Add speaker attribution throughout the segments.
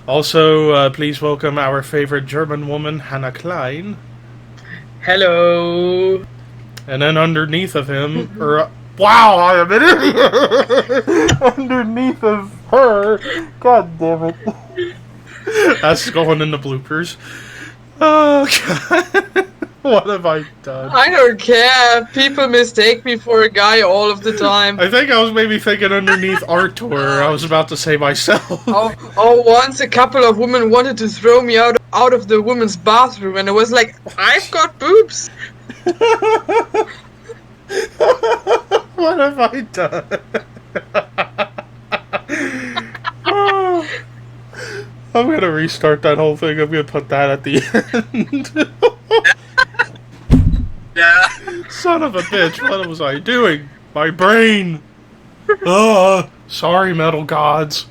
Speaker 1: Also, please welcome our favorite German woman, Hannah Klein.
Speaker 2: Hello.
Speaker 1: And then underneath of him, wow, I am an idiot! Underneath of her, god damn it. That's going in the bloopers. Oh, God. What have I done?
Speaker 2: I don't care. People mistake me for a guy all of the time.
Speaker 1: I think I was maybe thinking underneath Artur. I was about to say myself.
Speaker 2: Once a couple of women wanted to throw me out of the women's bathroom, and I was like, I've got boobs.
Speaker 1: What have I done? I'm gonna restart that whole thing. I'm gonna put that at the end.
Speaker 3: Yeah.
Speaker 1: Son of a bitch, what was I doing? My brain! Sorry, metal gods.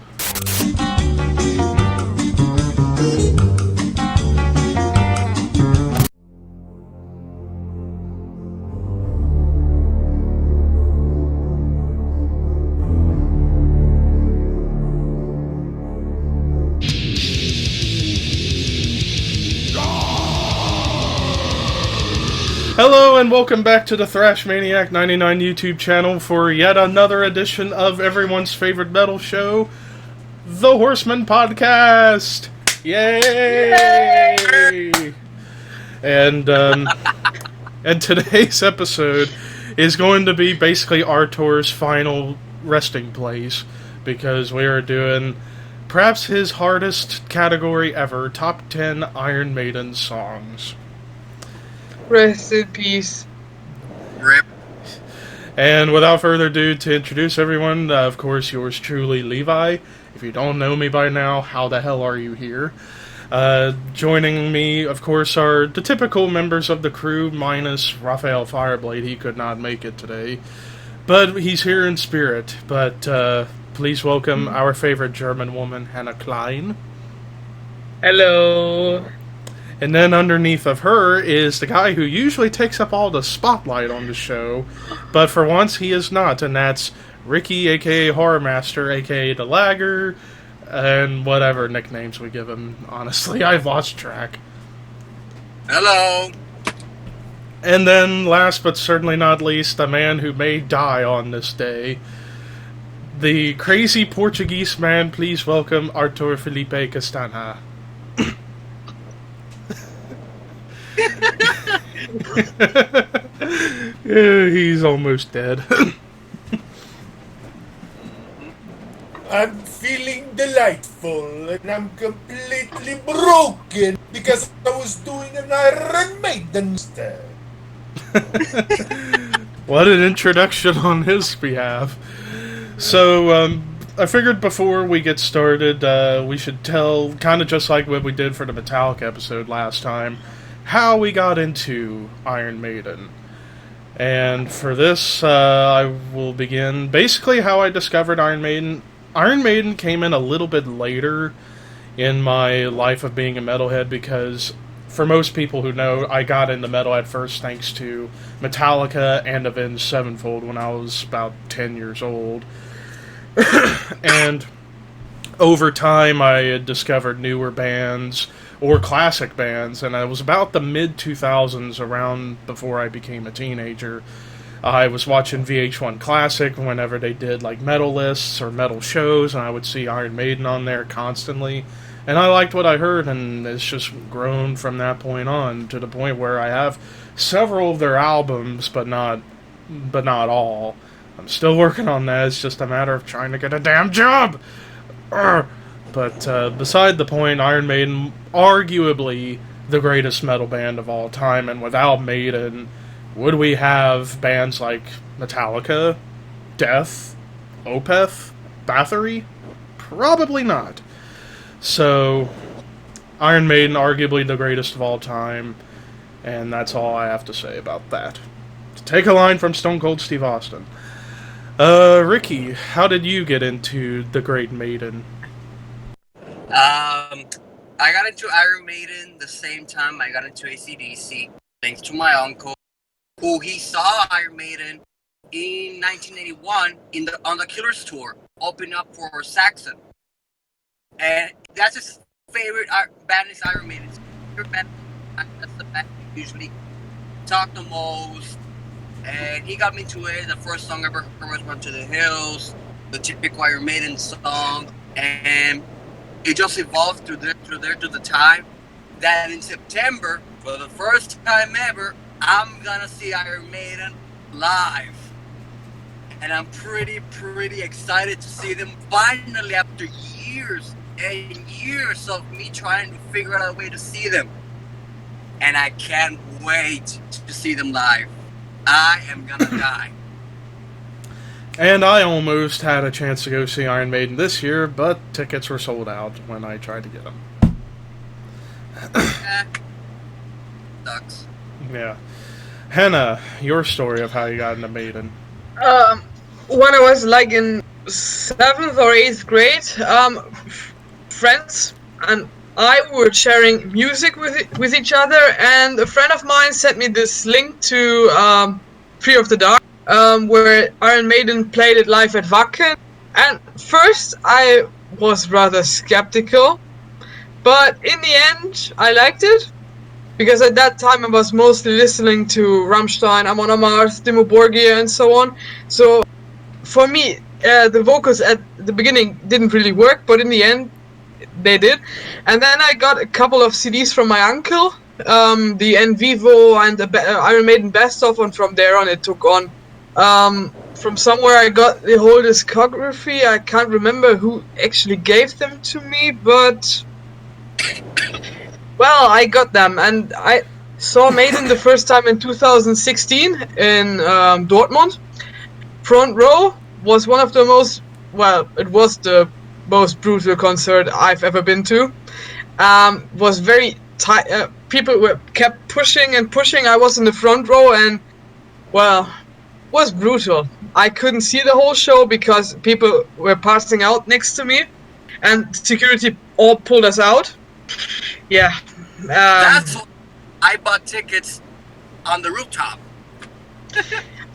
Speaker 1: Hello and welcome back to the Thrash Maniac 99 YouTube channel for yet another edition of everyone's favorite metal show, the Horsemen podcast. Yay! Yay! And today's episode is going to be basically Artur's final resting place because we are doing perhaps his hardest category ever, top 10 Iron Maiden songs.
Speaker 2: Rest in peace.
Speaker 3: Rip.
Speaker 1: And without further ado, to introduce everyone, of course, yours truly, Levi. If you don't know me by now, how the hell are you here? Joining me, of course, are the typical members of the crew, minus Raphael Fireblade. He could not make it today. But he's here in spirit. But please welcome our favorite German woman, Hannah Klein.
Speaker 2: Hello.
Speaker 1: And then underneath of her is the guy who usually takes up all the spotlight on the show, but for once he is not, and that's Ricky, a.k.a. Horror Master, a.k.a. the Lagger, and whatever nicknames we give him. Honestly, I've lost track.
Speaker 3: Hello.
Speaker 1: And then, last but certainly not least, the man who may die on this day, the crazy Portuguese man. Please welcome Artur Felipe Castana. Yeah, he's almost dead.
Speaker 4: I'm feeling delightful and I'm completely broken because I was doing an Iron Maiden instead.
Speaker 1: What an introduction on his behalf. So, I figured before we get started, we should tell, kind of just like what we did for the Metallica episode last time, how we got into Iron Maiden. And for this, I will begin basically how I discovered Iron Maiden. Iron Maiden came in a little bit later in my life of being a metalhead because, for most people who know, I got into metal at first thanks to Metallica and Avenged Sevenfold when I was about 10 years old. And over time, I had discovered newer bands or classic bands, and it was about the mid-2000s, around before I became a teenager. I was watching VH1 Classic whenever they did like metal lists or metal shows, and I would see Iron Maiden on there constantly. And I liked what I heard, and it's just grown from that point on to the point where I have several of their albums, but not all. I'm still working on that. It's just a matter of trying to get a damn job. But beside the point, Iron Maiden, arguably the greatest metal band of all time, and without Maiden, would we have bands like Metallica, Death, Opeth, Bathory? Probably not. So, Iron Maiden, arguably the greatest of all time, and that's all I have to say about that. To take a line from Stone Cold Steve Austin. Ricky, how did you get into the Great Maiden?
Speaker 3: I got into Iron Maiden the same time I got into AC/DC, thanks to my uncle, who he saw Iron Maiden in 1981 on the Killers tour, opening up for Saxon. And that's just favorite band is Iron Maiden. Favorite band, that's the band we usually talk the most. And he got me to it. The first song I ever heard was Run to the Hills, the typical Iron Maiden song. And it just evolved through there to the time that in September, for the first time ever, I'm gonna see Iron Maiden live. And I'm pretty excited to see them finally after years and years of me trying to figure out a way to see them. And I can't wait to see them live. I am gonna die.
Speaker 1: And I almost had a chance to go see Iron Maiden this year, but tickets were sold out when I tried to get them.
Speaker 3: Sucks.
Speaker 1: Yeah. Hannah, your story of how you got into Maiden.
Speaker 2: When I was like in 7th or 8th grade, friends and I were sharing music with each other, and a friend of mine sent me this link to Fear of the Dark, where Iron Maiden played it live at Wacken. And first I was rather skeptical, but in the end I liked it, because at that time I was mostly listening to Rammstein, Amon Amarth, Dimmu Borgir and so on. So for me, the vocals at the beginning didn't really work, but in the end they did. And then I got a couple of CDs from my uncle, the En Vivo and the Iron Maiden Best Of, and from there on it took on. From somewhere I got the whole discography. I can't remember who actually gave them to me, but well, I got them, and I saw Maiden the first time in 2016 in Dortmund. Front row was one of the most, well, it was the most brutal concert I've ever been to. Was very tight. People kept pushing and pushing. I was in the front row, and well, was brutal. I couldn't see the whole show because people were passing out next to me, and security all pulled us out. Yeah.
Speaker 3: That's why I bought tickets on the rooftop.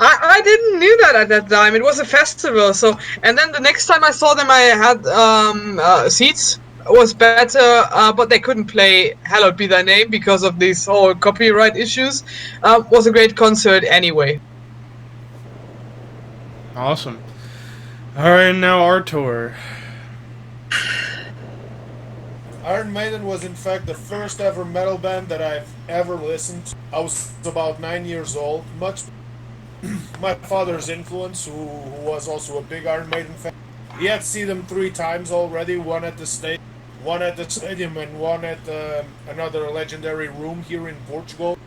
Speaker 2: I didn't knew that at that time. It was a festival, so. And then the next time I saw them, I had seats. It was better, but they couldn't play "Hallowed Be Thy Name" because of these whole copyright issues. Was a great concert anyway.
Speaker 1: Awesome. Alright, now Artur.
Speaker 4: Iron Maiden was in fact the first ever metal band that I've ever listened to. I was about 9 years old, much my father's influence, who was also a big Iron Maiden fan. He had seen them 3 times already, one at the stadium and one at another legendary room here in Portugal.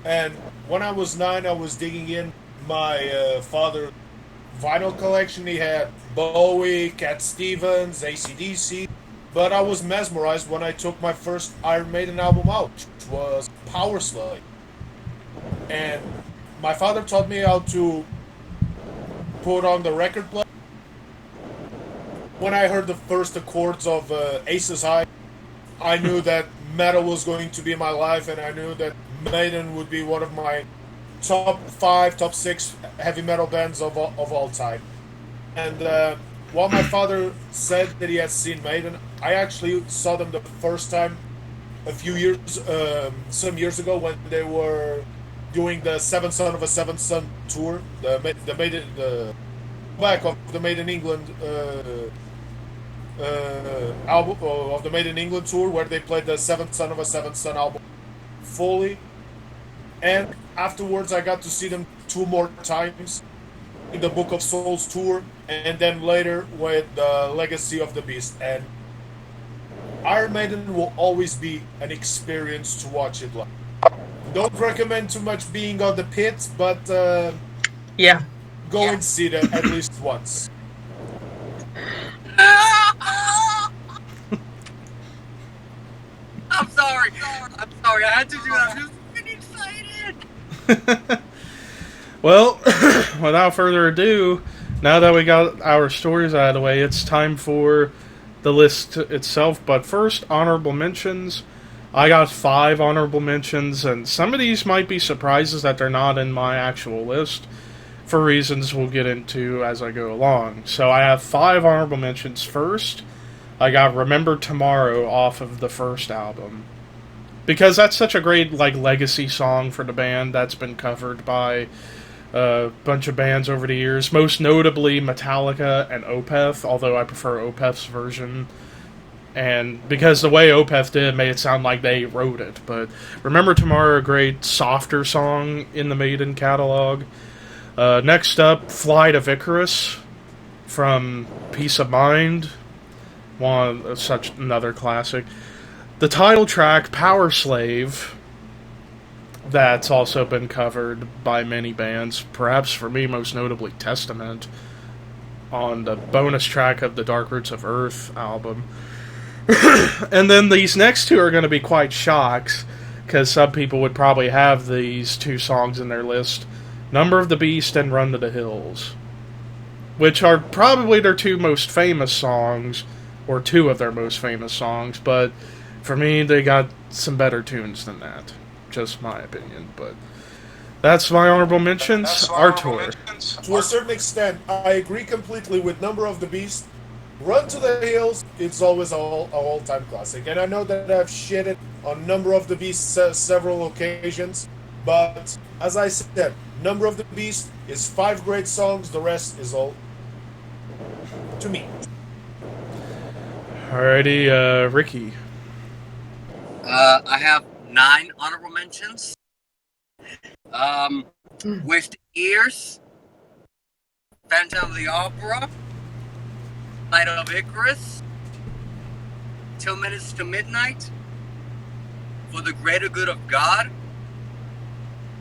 Speaker 4: And when I was 9, I was digging in my father's vinyl collection. He had Bowie, Cat Stevens, AC/DC. But I was mesmerized when I took my first Iron Maiden album out, which was Power Slave. And my father taught me how to put on the record player. When I heard the first accords of Ace's High, I knew that metal was going to be my life, and I knew that Maiden would be one of my top 5, top 6 heavy metal bands of all time. And while my father said that he had seen Maiden, I actually saw them the first time some years ago when they were doing the Seventh Son of a Seventh Son tour, the back of the Made in England album of the Made in England tour, where they played the Seventh Son of a Seventh Son album fully. And afterwards, I got to see them 2 more times in the Book of Souls tour, and then later with the Legacy of the Beast. And Iron Maiden will always be an experience to watch it live. Don't recommend too much being on the pit, but
Speaker 2: Yeah.
Speaker 4: go and see them at least once.
Speaker 3: I'm sorry. I had to do that. I'm just excited.
Speaker 1: Well, without further ado, now that we got our stories out of the way, it's time for the list itself. But first, honorable mentions. I got 5 honorable mentions, and some of these might be surprises that they're not in my actual list, for reasons we'll get into as I go along. So I have 5 honorable mentions. First, I got Remember Tomorrow off of the first album. Because that's such a great legacy song for the band that's been covered by a bunch of bands over the years, most notably Metallica and Opeth, although I prefer Opeth's version. And because the way Opeth did made it sound like they wrote it. But Remember Tomorrow, a great softer song in the Maiden catalog. Next up, Flight of Icarus from Peace of Mind, such another classic. The title track, Power Slave, that's also been covered by many bands, perhaps for me most notably Testament, on the bonus track of the Dark Roots of Earth album. And then these next two are going to be quite shocks, because some people would probably have these two songs in their list, Number of the Beast and Run to the Hills, which are probably their two most famous songs, or two of their most famous songs, but for me, they got some better tunes than that. Just my opinion, but that's my honorable mentions. Artur.
Speaker 4: To a certain extent, I agree completely with Number of the Beast. Run to the Hills, it's always an all-time classic. And I know that I've shitted on Number of the Beast several occasions, but as I said, Number of the Beast is 5 great songs, the rest is all to me.
Speaker 1: Alrighty, Ricky.
Speaker 3: I have 9 honorable mentions. With the Ears, Phantom of the Opera, Night of Icarus, 2 Minutes to Midnight, For the Greater Good of God,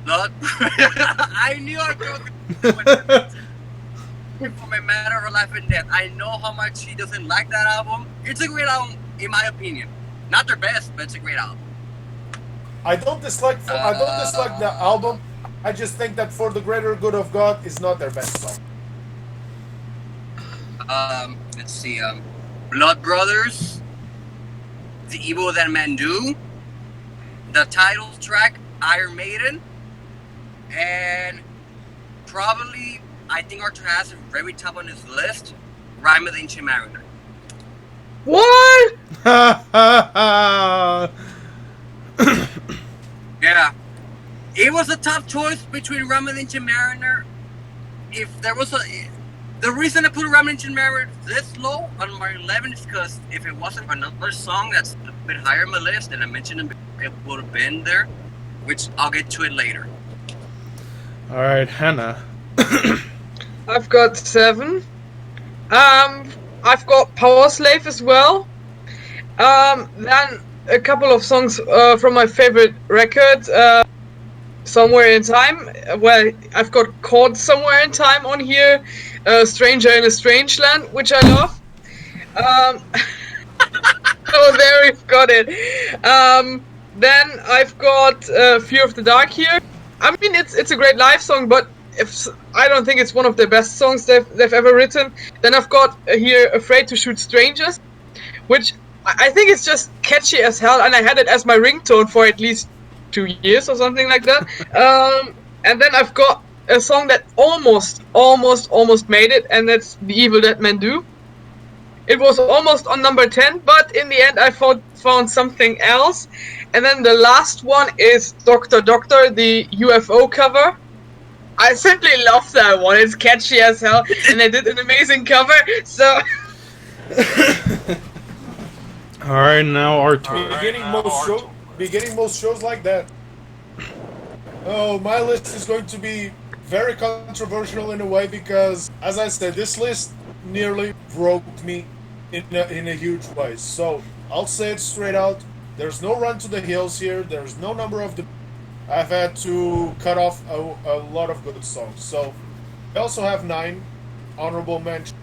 Speaker 3: Blood. I knew I could. From A Matter of Life and Death. I know how much he doesn't like that album. It's a great album, in my opinion. Not their best, but it's a great album.
Speaker 4: I don't dislike the album. I just think that For the Greater Good of God is not their best song.
Speaker 3: Let's see. Blood Brothers, The Evil That Men Do, the title track, Iron Maiden, and probably, I think Artur has it very top on his list, Rime of the Ancient Mariner.
Speaker 2: What?
Speaker 3: Yeah. It was a tough choice between Rime of the Ancient Mariner. If there was the reason I put Rime of the Ancient Mariner this low on my 11 is because if it wasn't another song that's a bit higher on my list, and I mentioned it would have been there, which I'll get to it later.
Speaker 1: Alright, Hannah.
Speaker 2: I've got 7. I've got Power Slave as well. Then a couple of songs from my favorite record, Somewhere in Time. Well, I've got Caught Somewhere in Time on here. Stranger in a Strange Land, which I love. So there we've got it. Then I've got Fear of the Dark here. I mean, it's a great live song, but I don't think it's one of the best songs they've ever written. Then I've got here Afraid to Shoot Strangers, which I think it's just catchy as hell, and I had it as my ringtone for at least 2 years or something like that. And then I've got a song that almost made it, and that's The Evil That Men Do. It was almost on number 10, but in the end I found something else. And then the last one is Dr. Doctor, the UFO cover. I simply love that one. It's catchy as hell, and they did an amazing cover, so...
Speaker 1: Alright, now Artur.
Speaker 4: Beginning most shows like that. Oh, my list is going to be very controversial in a way because, as I said, this list nearly broke me in a huge way. So, I'll say it straight out. There's no Run to the Hills here. There's no Number of the... I've had to cut off a lot of good songs. So, I also have 9 honorable mentions.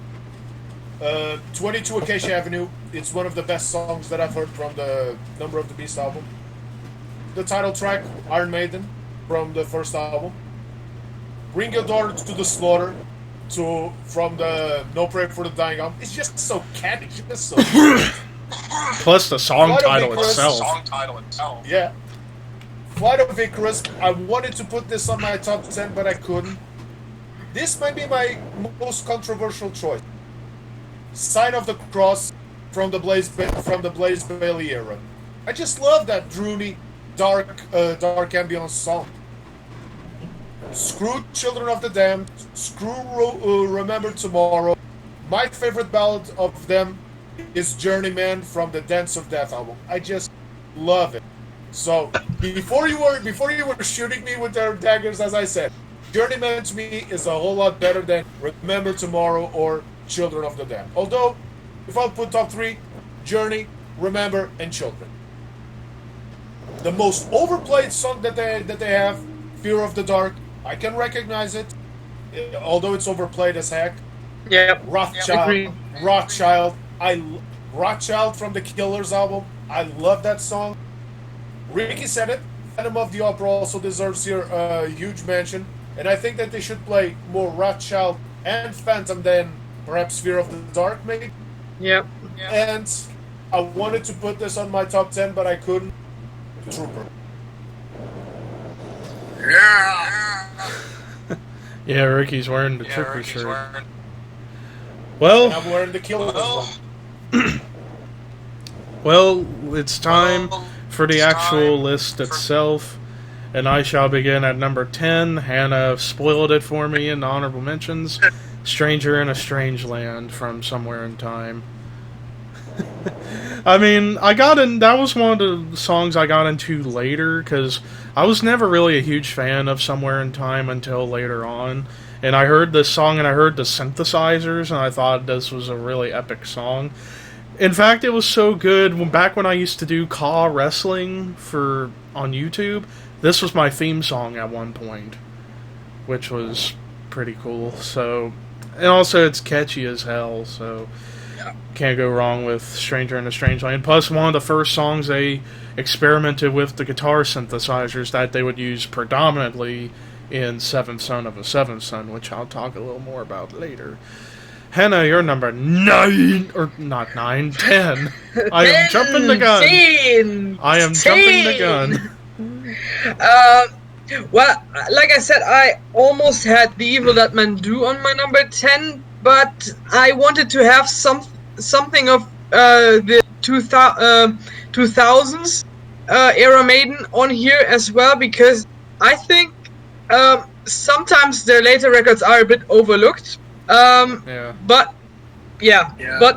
Speaker 4: 22 Acacia Avenue. It's one of the best songs that I've heard from the Number of the Beast album. The title track, Iron Maiden, from the first album. Bring Your Daughter to the Slaughter, from the No Prayer for the Dying album. It's just so catchy. It's just so
Speaker 1: Plus the song title itself.
Speaker 4: Yeah. Flight of Icarus. I wanted to put this on my top 10, but I couldn't. This might be my most controversial choice. Sign of the Cross from the Blaze Bailey era. I just love that droony, dark ambience song. Screw Children of the Damned, screw Remember Tomorrow. My favorite ballad of them is Journeyman from the Dance of Death album. I just love it. So before you were shooting me with their daggers, as I said, Journeyman to me is a whole lot better than Remember Tomorrow or Children of the Damned. Although, if I'll put top three, Journey, Remember, and Children. The most overplayed song that they have, Fear of the Dark. I can recognize it, although it's overplayed as heck.
Speaker 2: Yeah.
Speaker 4: Rothschild. Rothschild from the Killers album. I love that song. Ricky said it. Phantom of the Opera also deserves here a huge mention. And I think that they should play more Rothschild and Phantom than perhaps Fear of the Dark, maybe.
Speaker 2: Yeah.
Speaker 4: And I wanted to put this on my top 10, but I couldn't. Trooper.
Speaker 3: Yeah.
Speaker 1: Yeah, Ricky's wearing the Trooper shirt. Well,
Speaker 4: And I'm wearing the Killers one.
Speaker 1: well, it's time for the actual list itself, and I shall begin at number 10. Hannah spoiled it for me in the honorable mentions. Stranger in a Strange Land from Somewhere in Time. I mean, that was one of the songs I got into later, because I was never really a huge fan of Somewhere in Time until later on. And I heard this song and I heard the synthesizers, and I thought this was a really epic song. In fact, it was so good, back when I used to do a.k.a. wrestling on YouTube, this was my theme song at one point, which was pretty cool. So, and also it's catchy as hell, so can't go wrong with Stranger in a Strange Land. Plus, one of the first songs they experimented with the guitar synthesizers that they would use predominantly in Seventh Son of a Seventh Son, which I'll talk a little more about later. Hannah, you're number 9, or not 9, 10. I am jumping the gun.
Speaker 2: 10,
Speaker 1: I am jumping the gun.
Speaker 2: Well, like I said, I almost had The Evil That Men Do on my number 10, but I wanted to have something of the 2000s era Maiden on here as well, because I think sometimes their later records are a bit overlooked. But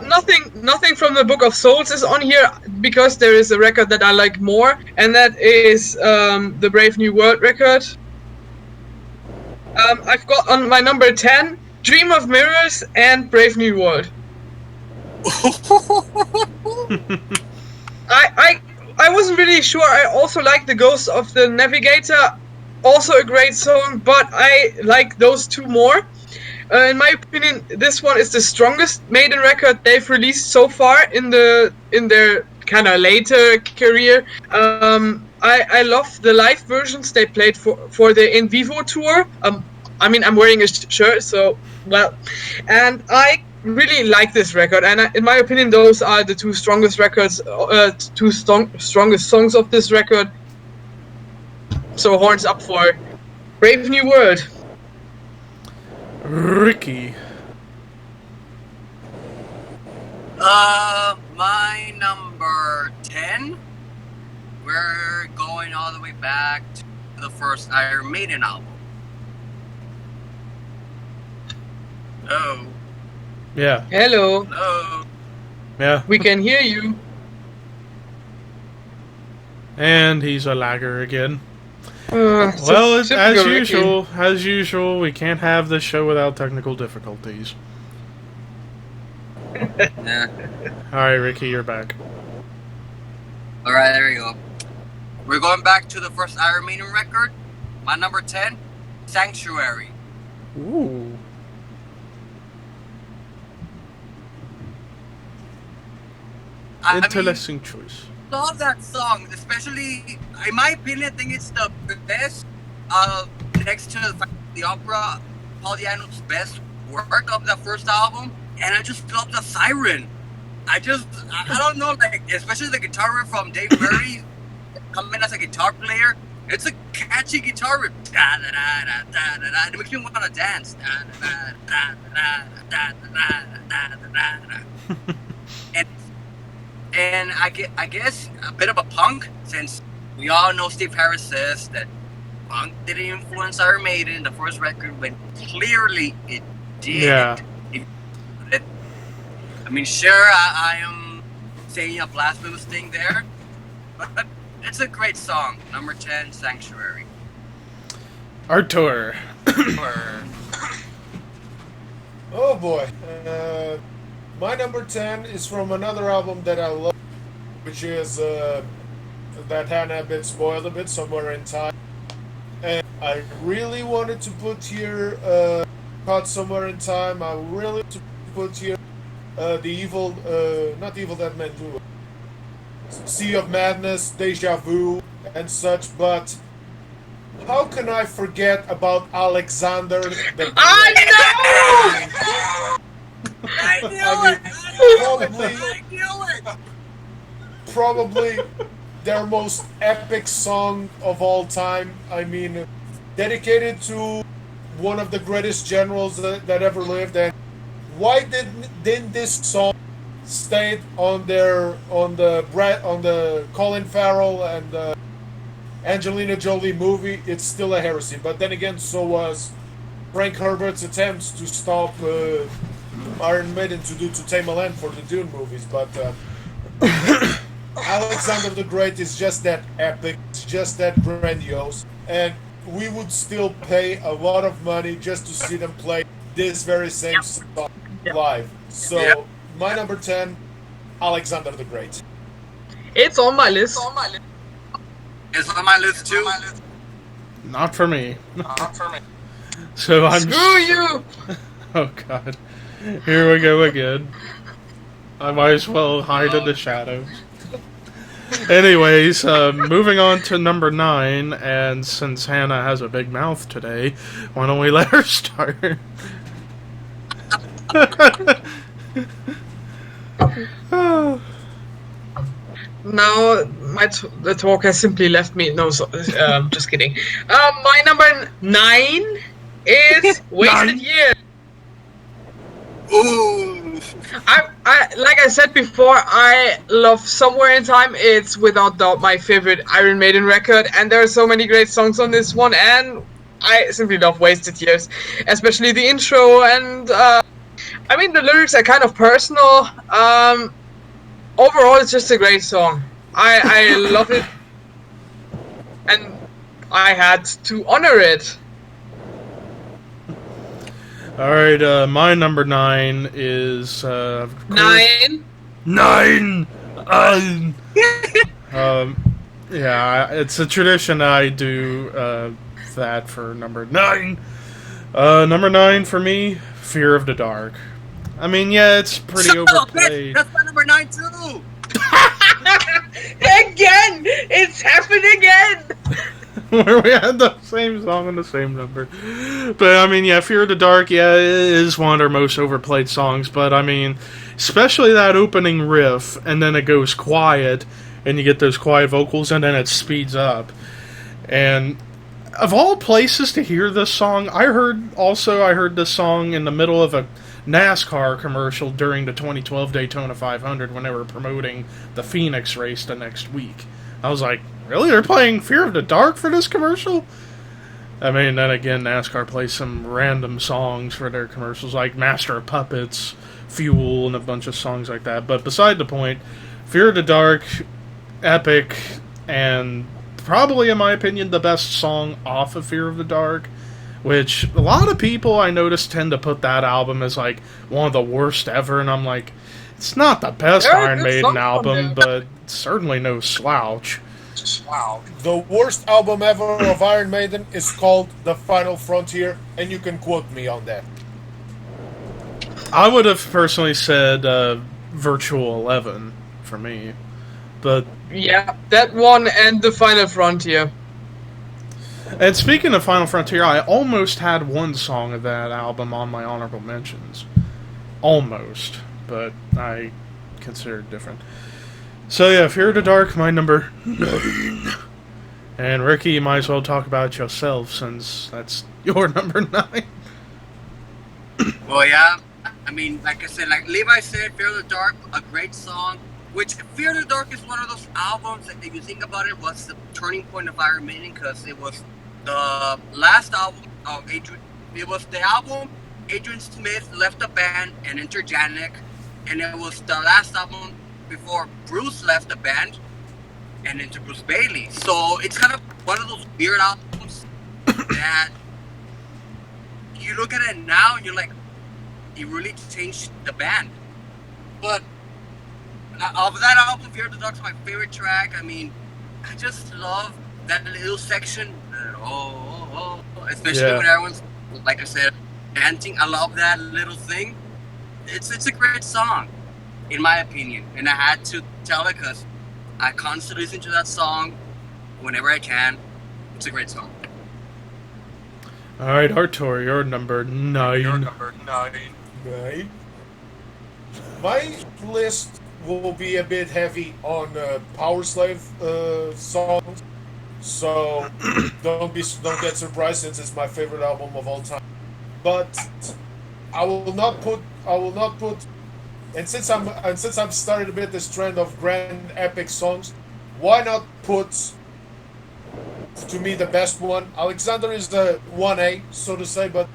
Speaker 2: nothing from the Book of Souls is on here, because there is a record that I like more, and that is the Brave New World record. I've got on my number 10 Dream of Mirrors and Brave New World. I wasn't really sure. I also like The Ghost of the Navigator, also a great song, but I like those two more. In my opinion, this one is the strongest Maiden record they've released so far in their kind of later career. I love the live versions they played for the In Vivo tour. I mean, I'm wearing a shirt, so well, and I really like this record. And in my opinion, those are the two strongest records, strongest songs of this record. So horns up for Brave New World.
Speaker 1: Ricky.
Speaker 3: My number 10, we're going all the way back to the first Iron Maiden album. Oh.
Speaker 1: Yeah.
Speaker 2: Hello.
Speaker 3: Hello.
Speaker 1: Yeah.
Speaker 2: We can hear you.
Speaker 1: And he's a lagger again.
Speaker 2: Well,
Speaker 1: as usual, we can't have this show without technical difficulties.
Speaker 3: Yeah.
Speaker 1: Alright, Ricky, you're back.
Speaker 3: Alright, there you go. We're going back to the first Iron Maiden record. My number 10, Sanctuary.
Speaker 1: Ooh. Interesting choice.
Speaker 3: Love that song, especially in my opinion. I think it's the best, next to the opera, Paul Di'Anno's best work of the first album. And I just love the siren. I don't know, like, especially the guitar riff from Dave Murray coming as a guitar player. It's a catchy guitar riff. Da, da, da, da, da, da, da. It makes me want to dance. Da, da, da, da, da, da, da, da, da, da, da. And And I guess a bit of a punk, since we all know Steve Harris says that punk didn't influence Iron Maiden, the first record, when clearly it did.
Speaker 1: Yeah.
Speaker 3: I mean, sure, I am saying a blasphemous thing there, but it's a great song. Number 10, Sanctuary.
Speaker 1: Artur.
Speaker 4: Oh boy. My number 10 is from another album that I love, which is that had been spoiled a bit, Somewhere in Time. And I really wanted to put here Caught Somewhere in Time. I really wanted to put here not the Evil Dead Men 2, Sea of Madness, Deja Vu, and such, but how can I forget about Alexander the Great?
Speaker 2: I
Speaker 4: Probably their most epic song of all time. I mean, dedicated to one of the greatest generals that ever lived. And why didn't this song stay on the Colin Farrell and Angelina Jolie movie? It's still a heresy. But then again, so was Frank Herbert's attempts to stop Iron Maiden to Tame a Land for the Dune movies. But Alexander the Great is just that epic, it's just that grandiose, and we would still pay a lot of money just to see them play this very same song live. So, my number 10, Alexander the Great.
Speaker 2: It's on my list.
Speaker 3: It's on my list too.
Speaker 1: Not for me. So I'm...
Speaker 2: Screw you!
Speaker 1: Oh god. Here we go again. I might as well hide in the shadows. Anyways, moving on to number 9, and since Hannah has a big mouth today, why don't we let her start?
Speaker 2: Now, the talk has simply left me. No, just kidding. My number 9 is Wasted Years.
Speaker 3: Ooh.
Speaker 2: I like I said before, I love Somewhere in Time. It's without doubt my favorite Iron Maiden record, and there are so many great songs on this one, and I simply love Wasted Years, especially the intro, and I mean the lyrics are kind of personal. Overall, it's just a great song. I love it, and I had to honor it.
Speaker 1: Alright, my number 9 is, of course...
Speaker 2: 9?
Speaker 1: 9! Yeah, it's a tradition I do, that for number 9. Number 9 for me, Fear of the Dark. I mean, yeah, it's pretty overplayed.
Speaker 3: That's my number 9 too!
Speaker 2: Again! It's happened again!
Speaker 1: Where we had the same song and the same number. But, I mean, yeah, Fear of the Dark, yeah, it is one of their most overplayed songs, but, I mean, especially that opening riff, and then it goes quiet, and you get those quiet vocals, and then it speeds up. And, of all places to hear this song, I heard this song in the middle of a NASCAR commercial during the 2012 Daytona 500 when they were promoting the Phoenix race the next week. I was like, really? They're playing Fear of the Dark for this commercial? I mean, then again, NASCAR plays some random songs for their commercials, like Master of Puppets, Fuel, and a bunch of songs like that. But beside the point, Fear of the Dark, epic, and probably, in my opinion, the best song off of Fear of the Dark, which a lot of people I notice tend to put that album as, like, one of the worst ever, and I'm like, it's not the best Iron Maiden album, but certainly no slouch.
Speaker 4: Wow. The worst album ever of Iron Maiden is called The Final Frontier, and you can quote me on that.
Speaker 1: I would have personally said Virtual 11 for me, but...
Speaker 2: Yeah, that one and The Final Frontier.
Speaker 1: And speaking of Final Frontier, I almost had one song of that album on my honorable mentions. Almost. But I consider it different. So yeah, Fear of the Dark, my number 9. And Ricky, you might as well talk about yourself, since that's your number 9.
Speaker 3: Well, yeah. I mean, like I said, like Levi said, Fear of the Dark, a great song. Which Fear the Dark is one of those albums that, if you think about it, was the turning point of Iron Maiden, because it was the last album of Adrian. It was the album Adrian Smith left the band and entered Janek, and it was the last album before Bruce left the band and entered Bruce Bailey. So it's kind of one of those weird albums that you look at it now and you're like, it really changed the band. But of that album, Fear the Dark's my favorite track. I mean, I just love that little section. Especially when everyone's, like I said, dancing. I love that little thing. It's a great song, in my opinion. And I had to tell it because I constantly listen to that song whenever I can. It's a great song.
Speaker 1: All right, Artur, you're number 9.
Speaker 4: Right. My list will be a bit heavy on Power Slave songs, so don't get surprised since it's my favorite album of all time. But I will not put, and since I've started a bit this trend of grand epic songs, why not put, to me, the best one? Alexander is the 1A, so to say, but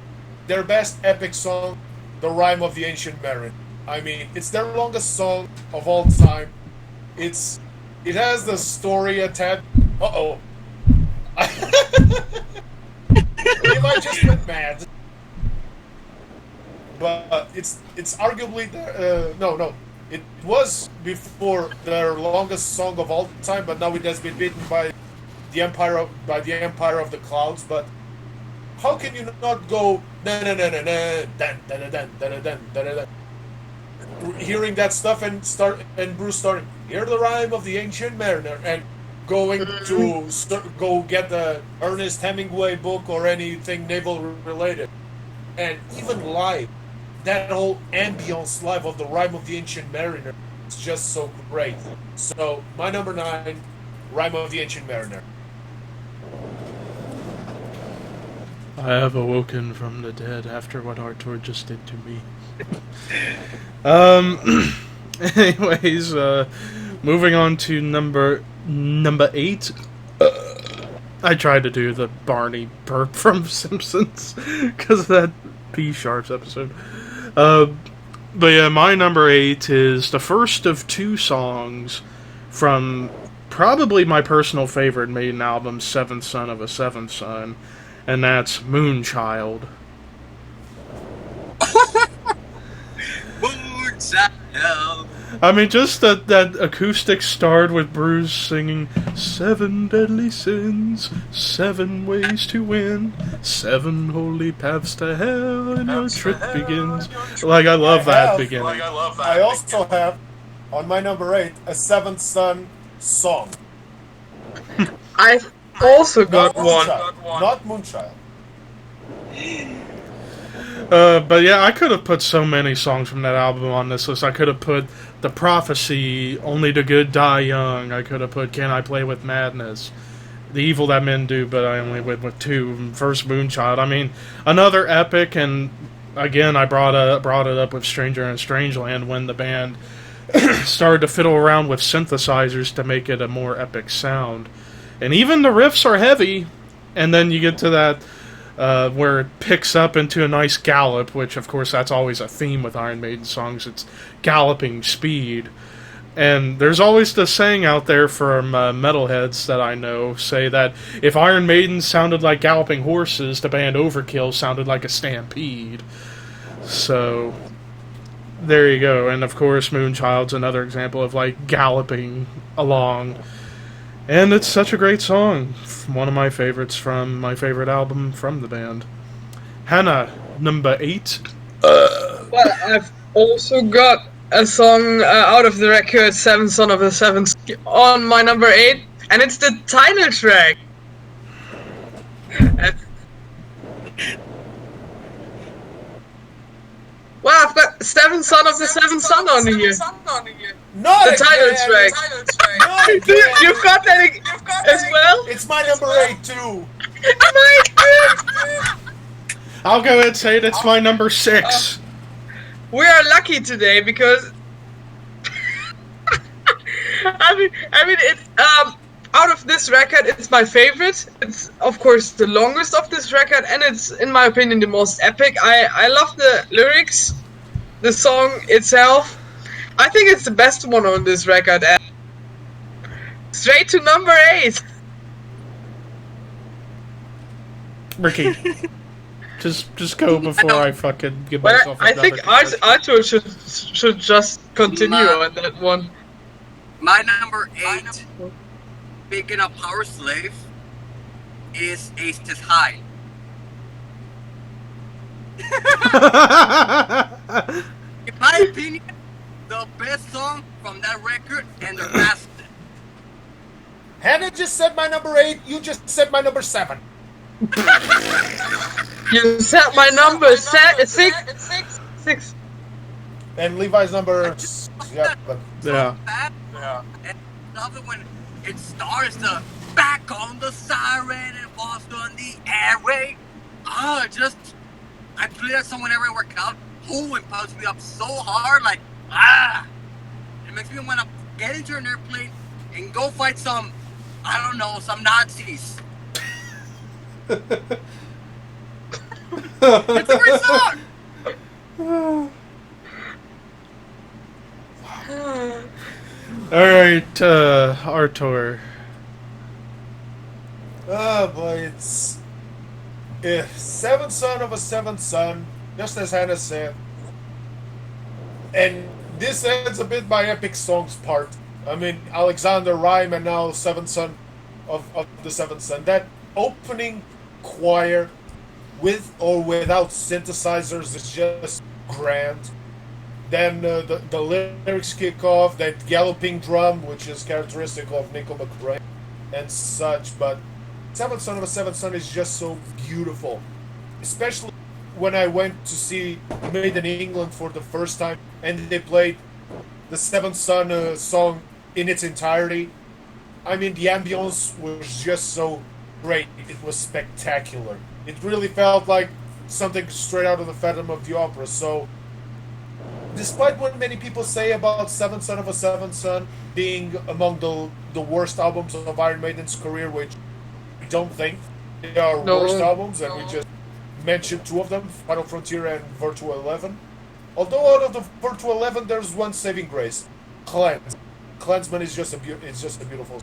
Speaker 4: their best epic song, The Rime of the Ancient Mariner. I mean, it's their longest song of all time. It has the story attached. Uh-oh. Levi just went mad. But it's arguably no. It was before their longest song of all time, but now it has been beaten by the Empire of the Clouds. But how can you not go hearing that stuff and Bruce starting, hear the rime of the ancient mariner, and going to go get the Ernest Hemingway book or anything naval related, and even live, that whole ambience live of the rime of the ancient mariner, it's just so great. So my number 9, Rime of the Ancient Mariner.
Speaker 1: I have awoken from the dead after what Artur just did to me. Anyways, moving on to number 8. I tried to do the Barney burp from Simpsons because of that P Sharps episode. But yeah, my number 8 is the first of 2 songs from probably my personal favorite Maiden album, Seventh Son of a Seventh Son, and that's Moonchild.
Speaker 3: Moonchild.
Speaker 1: I mean, just that acoustic start with Bruce singing 7 deadly sins, 7 ways to win, 7 holy paths to hell, and your trip begins. Like, I love that beginning.
Speaker 4: I also have, on my number 8, a Seventh Son song.
Speaker 2: I've also got one.
Speaker 4: Not Moonchild.
Speaker 1: But yeah, I could have put so many songs from that album on this list. I could have put The Prophecy, Only the Good Die Young. I could have put Can I Play with Madness, The Evil That Men Do, but I only went with 2. First Moonchild. I mean, another epic, and again, I brought it up with Stranger in Strangeland when the band started to fiddle around with synthesizers to make it a more epic sound. And even the riffs are heavy, and then you get to that where it picks up into a nice gallop, which, of course, that's always a theme with Iron Maiden songs. It's galloping speed. And there's always the saying out there from metalheads that I know, say that if Iron Maiden sounded like galloping horses, the band Overkill sounded like a stampede. So, there you go. And, of course, Moonchild's another example of, like, galloping along. And it's such a great song. One of my favorites from my favorite album from the band. Hannah, number 8.
Speaker 2: Well, I've also got a song out of the record, Seventh Son of a Seventh, on my number 8, and it's the title track. Wow, I've got Seventh Son of the Seventh Son on here.
Speaker 4: Not
Speaker 2: the title track. You've got that as well?
Speaker 4: It's my number 8 too.
Speaker 1: I'll go ahead and say it's my number 6.
Speaker 2: We are lucky today because It's out of this record, it's my favorite. It's of course the longest of this record, and it's, in my opinion, the most epic. I love the lyrics, the song itself. I think it's the best one on this record. And straight to number 8.
Speaker 1: Ricky, just go before I fucking give
Speaker 2: Well,
Speaker 1: myself
Speaker 2: I
Speaker 1: another
Speaker 2: think
Speaker 1: concussion.
Speaker 2: Arthur should just continue on that one.
Speaker 3: My number 8, picking up Power Slave, is Aces High. In my opinion, the best song from that record and the best.
Speaker 4: Hannah just said my number 8. You just said my number 7.
Speaker 2: You said my number 6.
Speaker 4: And Levi's number. Yeah, but
Speaker 1: Yeah.
Speaker 3: Yeah. And I love it when it starts the back on the siren and falls on the airway. I play that song whenever I work out. Ooh, it pumps me up so hard, like, It makes me want to get into an airplane and go fight some Nazis. It's a great song!
Speaker 1: Alright, Artur.
Speaker 4: oh boy, it's seventh son of a seventh son, just as Hannah said. And this ends a bit my epic songs part. I mean, Alexander Rhyme and now seventh son of the seventh son. That opening choir, with or without synthesizers, is just grand. Then the lyrics kick off, that galloping drum, which is characteristic of Nickel McRae and such. But Seventh Son of a Seventh Son is just so beautiful. Especially when I went to see Made in England for the first time and they played the Seventh Son song in its entirety. I mean, the ambience was just so great. It was spectacular. It really felt like something straight out of the Phantom of the Opera. So, despite what many people say about Seventh Son of a Seventh Son being among the worst albums of Iron Maiden's career, which I don't think they are worst albums, and we just mentioned 2 of them, Final Frontier and Virtua 11. Although out of the Virtua 11, there's one saving grace, Cleanse. Cleansman is just a beautiful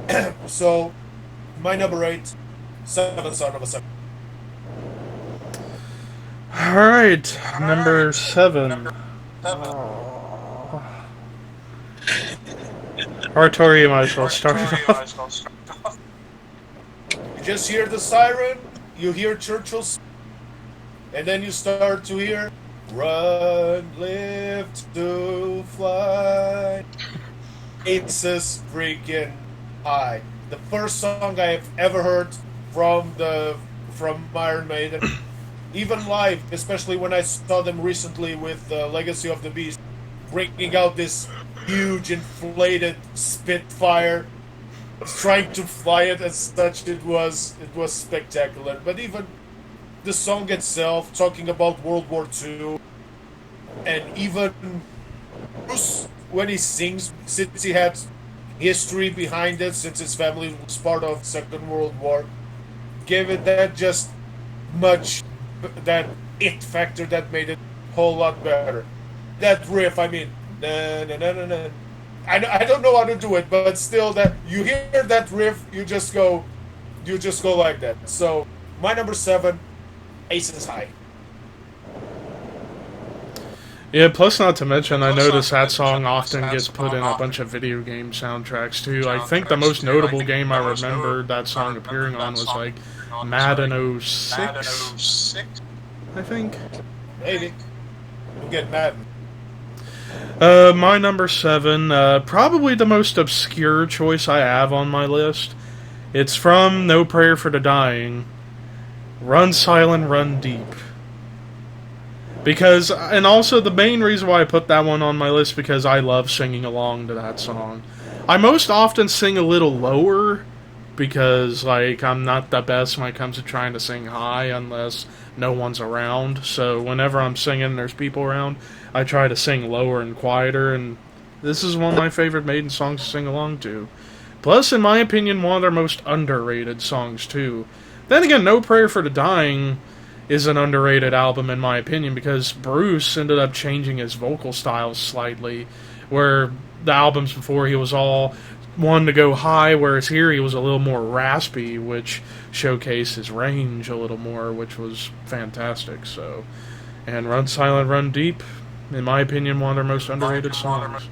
Speaker 4: song. So, my number 8, Seventh Son of a Seventh.
Speaker 1: Alright, number 7. Oh. Artur, you might as well start it off.
Speaker 4: You just hear the siren, you hear Churchill's, and then you start to hear Run, Live to Fly. Aces freaking high. The first song I have ever heard from Iron Maiden. Even live, especially when I saw them recently with Legacy of the Beast, bringing out this huge inflated Spitfire, trying to fly it as such. It was spectacular. But even the song itself, talking about World War II, and even Bruce, when he sings, since he had history behind it, since his family was part of Second World War, gave it that just much, that it factor that made it a whole lot better. That riff, I mean, na na na na na. I don't know how to do it, but still, that you hear that riff, you just go like that. So my number 7, Aces High.
Speaker 1: Yeah, plus not to mention, I notice that song often gets put in a bunch of video game soundtracks too. I think the most notable game I remember that song appearing on was like Madden 06, I think.
Speaker 4: Maybe. We'll get Madden.
Speaker 1: My number 7, probably the most obscure choice I have on my list. It's from No Prayer for the Dying. Run Silent, Run Deep. Because, and also the main reason why I put that one on my list, because I love singing along to that song. I most often sing a little lower, because, like, I'm not the best when it comes to trying to sing high unless no one's around. So whenever I'm singing and there's people around, I try to sing lower and quieter, and This is one of my favorite Maiden songs to sing along to. Plus, in my opinion, one of their most underrated songs, too. Then again, No Prayer for the Dying is an underrated album, in my opinion, because Bruce ended up changing his vocal style slightly, where the albums before he was all one to go high, whereas here he was a little more raspy, which showcased his range a little more, which was fantastic. So, and Run Silent, Run Deep, in my opinion, one of their most underrated songs.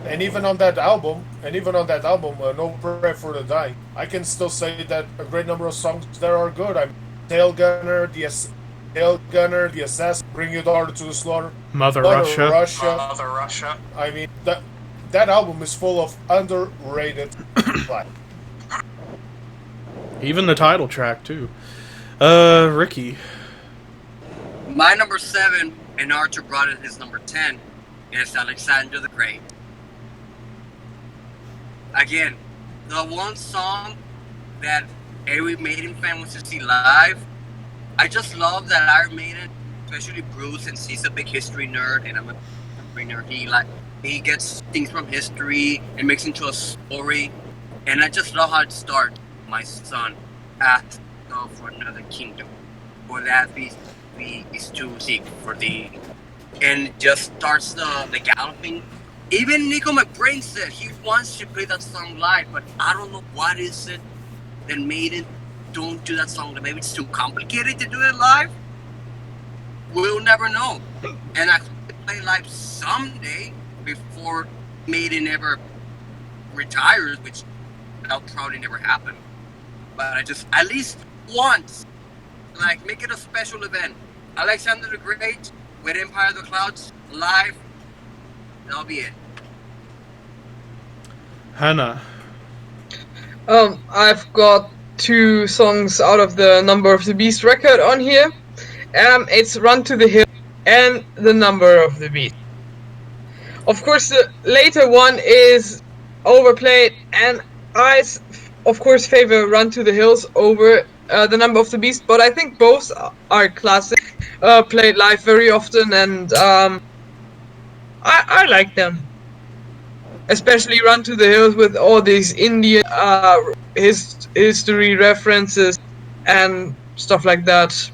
Speaker 4: And even on that album, No Prayer for the Dying, I can still say that a great number of songs there are good. I'm Tail Gunner, The Assassin, Bring Your Daughter to the Slaughter,
Speaker 1: Mother Russia.
Speaker 4: I mean, that album is full of underrated stuff.
Speaker 1: Even the title track, too. Ricky.
Speaker 3: My number 7, and Archer brought in his number 10, is Alexander the Great. Again, the one song that every Maiden fan wants to see live. I just love that Iron Maiden, especially Bruce, since he's a big history nerd, and I'm a history nerd, he gets things from history and makes it into a story. And I just love how it starts. My son asked to go for another kingdom. For that beast is to seek for thee. And it just starts the galloping. Even Nico McBrain said he wants to play that song live, but I don't know what is it that Maiden don't do that song. Maybe it's too complicated to do it live. We'll never know. And I hope they play live someday before Maiden ever retires, which that'll probably never happen. But I just, at least once, make it a special event. Alexander the Great with Empire of the Clouds live. That'll be it.
Speaker 1: Hannah.
Speaker 2: I've got 2 songs out of the Number of the Beast record on here. It's Run to the Hill and The Number of the Beast. Of course, the later one is overplayed, and I, of course, favor Run to the Hills over The Number of the Beast, but I think both are classic, played live very often, and I like them. Especially Run to the Hills with all these Indian history references and stuff like that.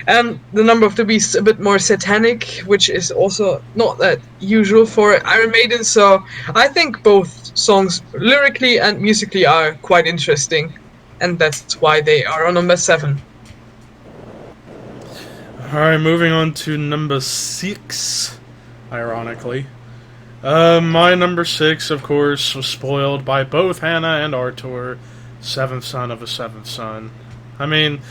Speaker 2: And The Number of the Beast a bit more satanic, which is also not that usual for Iron Maiden, so I think both songs lyrically and musically are quite interesting, and that's why they are on number 7.
Speaker 1: Alright, moving on to number 6, ironically. My number 6, of course, was spoiled by both Hannah and Artur, Seventh Son of a Seventh Son. I mean,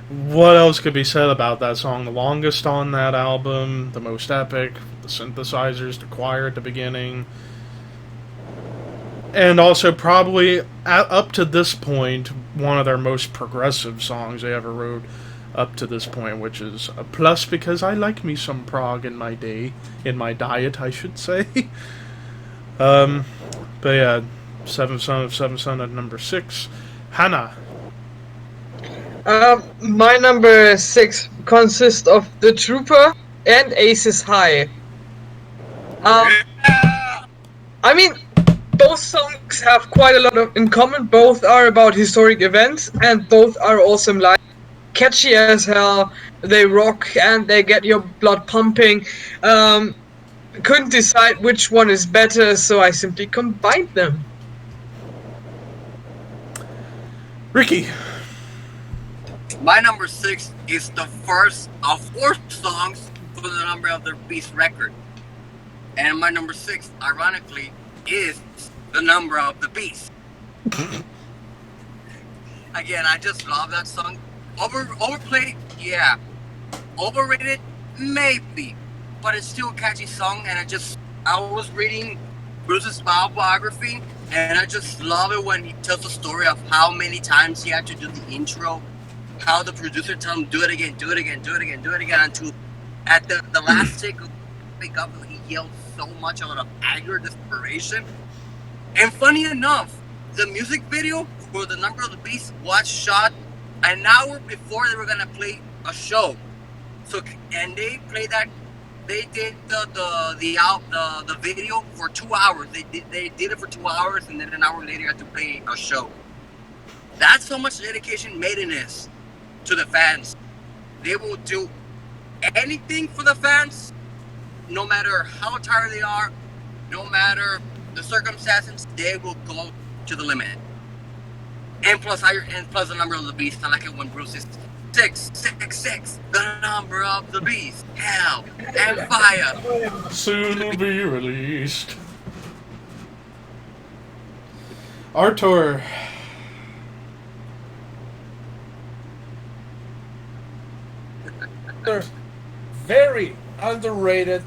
Speaker 1: what else could be said about that song? The longest on that album, the most epic, the synthesizers, the choir at the beginning, and also probably, up to this point, one of their most progressive songs they ever wrote up to this point, which is a plus because I like me some prog in my diet, I should say. But yeah, Seventh Son of Seventh Son at number 6. Hannah.
Speaker 2: My number 6 consists of The Trooper and Aces High. I mean, both songs have quite a lot in common. Both are about historic events, and both are awesome live. Catchy as hell, they rock and they get your blood pumping. Couldn't decide which one is better, so I simply combined them.
Speaker 1: Ricky.
Speaker 3: My number 6 is the first of 4 songs for the Number of the Beast record. And my number 6, ironically, is The Number of the Beast. Again, I just love that song. Overplayed? Yeah. Overrated? Maybe. But it's still a catchy song, and I was reading Bruce's biography, and I just love it when he tells the story of how many times he had to do the intro, how the producer told him, do it again, until at the last take of Wake Up, he yelled so much out of anger, desperation. And funny enough, the music video for The Number of the Beast was shot an hour before they were gonna play a show. So, and they played that they did the video for 2 hours. They did it for 2 hours, and then an hour later, you had to play a show. That's how much dedication Maiden is to the fans. They will do anything for the fans, no matter how tired they are, no matter the circumstances. They will go to the limit. And plus the number of the beast. I like it when Bruce says 666, the number of the beast, hell and fire.
Speaker 1: Soon will be released. Artur.
Speaker 4: Very underrated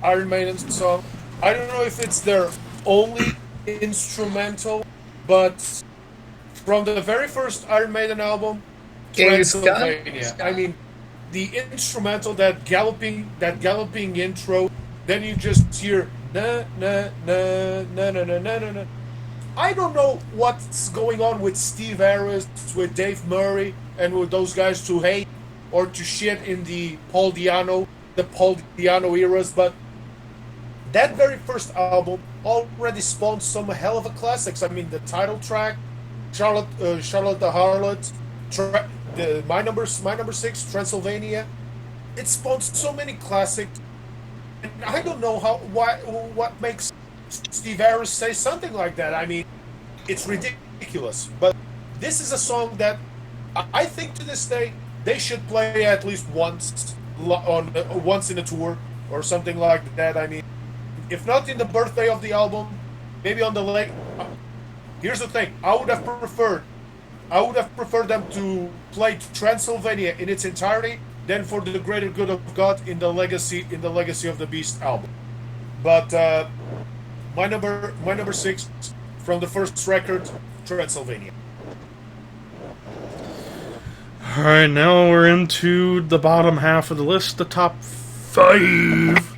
Speaker 4: Iron Maiden song. I don't know if it's their only instrumental, but from the very first Iron Maiden album, Transylvania. I mean, the instrumental, that galloping intro, then you just hear na na na na na na na na. I don't know what's going on with Steve Harris, with Dave Murray, and with those guys to hate or to shit in the Paul Di'Anno eras, but that very first album already spawned some hell of a classics. I mean, the title track, Charlotte the Harlot, my number 6, Transylvania. It spawned so many classics, and I don't know what makes Steve Harris say something like that. I mean, it's ridiculous. But this is a song that I think to this day they should play at least once in a tour or something like that. I mean, if not in the birthday of the album, maybe on the late. Here's the thing: I would have preferred them to play Transylvania in its entirety than for the greater good of God in the Legacy of the Beast album. But my number 6 from the first record, Transylvania.
Speaker 1: Alright, now we're into the bottom half of the list, the top 5.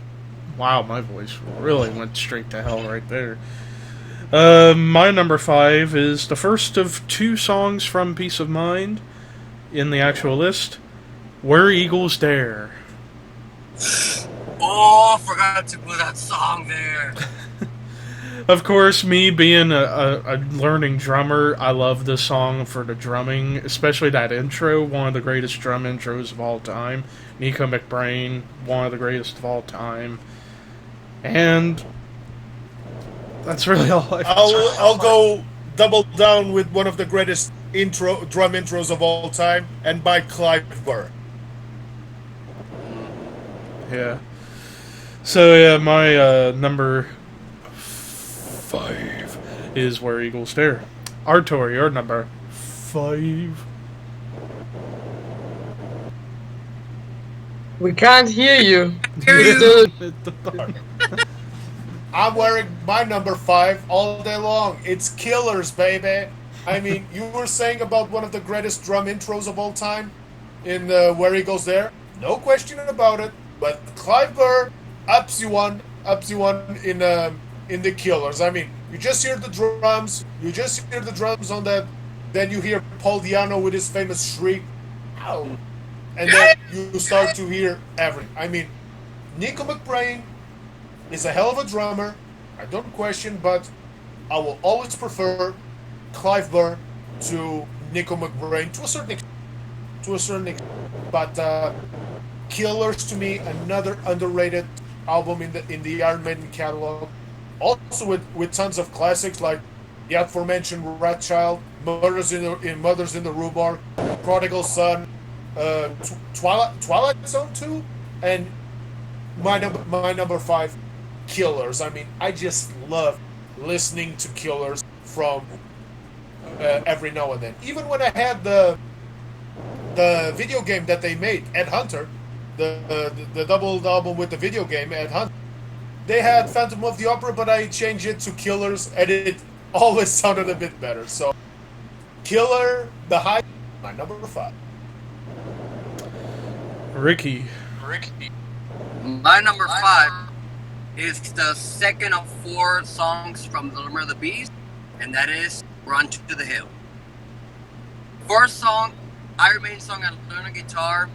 Speaker 1: Wow, my voice really went straight to hell right there. My number 5 is the first of 2 songs from Peace of Mind in the actual list, Where Eagles Dare.
Speaker 3: Oh, I forgot to put that song there.
Speaker 1: Of course, me being a learning drummer, I love this song for the drumming, especially that intro, one of the greatest drum intros of all time. Nico McBrain, one of the greatest of all time. And that's really all
Speaker 4: I'll go double down with one of the greatest drum intros of all time, and by Clive Burr.
Speaker 1: Yeah. So yeah, my number 5 is Where Eagles Dare. Artur, your number 5.
Speaker 2: We can't hear you.
Speaker 4: I'm wearing my number 5 all day long. It's Killers, baby. I mean, you were saying about one of the greatest drum intros of all time in Where Eagles Dare. No question about it. But Clive Burr ups you one in the Killers. I mean, you just hear the drums. On that. Then you hear Paul Di'Anno with his famous shriek. Ow. And then you start to hear everything. I mean, Nico McBrain is a hell of a drummer. I don't question, but I will always prefer Clive Burr to Nico McBrain to a certain extent. But Killers, to me, another underrated album in the Iron Maiden catalog. Also with tons of classics like the aforementioned Rat Child, Mothers in the Rhubarb, Prodigal Son, Twilight Zone 2, and my number 5, Killers. I mean, I just love listening to Killers from every now and then. Even when I had the video game that they made, Ed Hunter, the double album with the video game, Ed Hunter, they had Phantom of the Opera, but I changed it to Killers, and it always sounded a bit better. So, Killer, the High, my number 5.
Speaker 1: Ricky.
Speaker 3: My number 5 is the second of 4 songs from The Number of the Beast, and that is Run to the Hill. First song, Iron Maiden song I learned on guitar.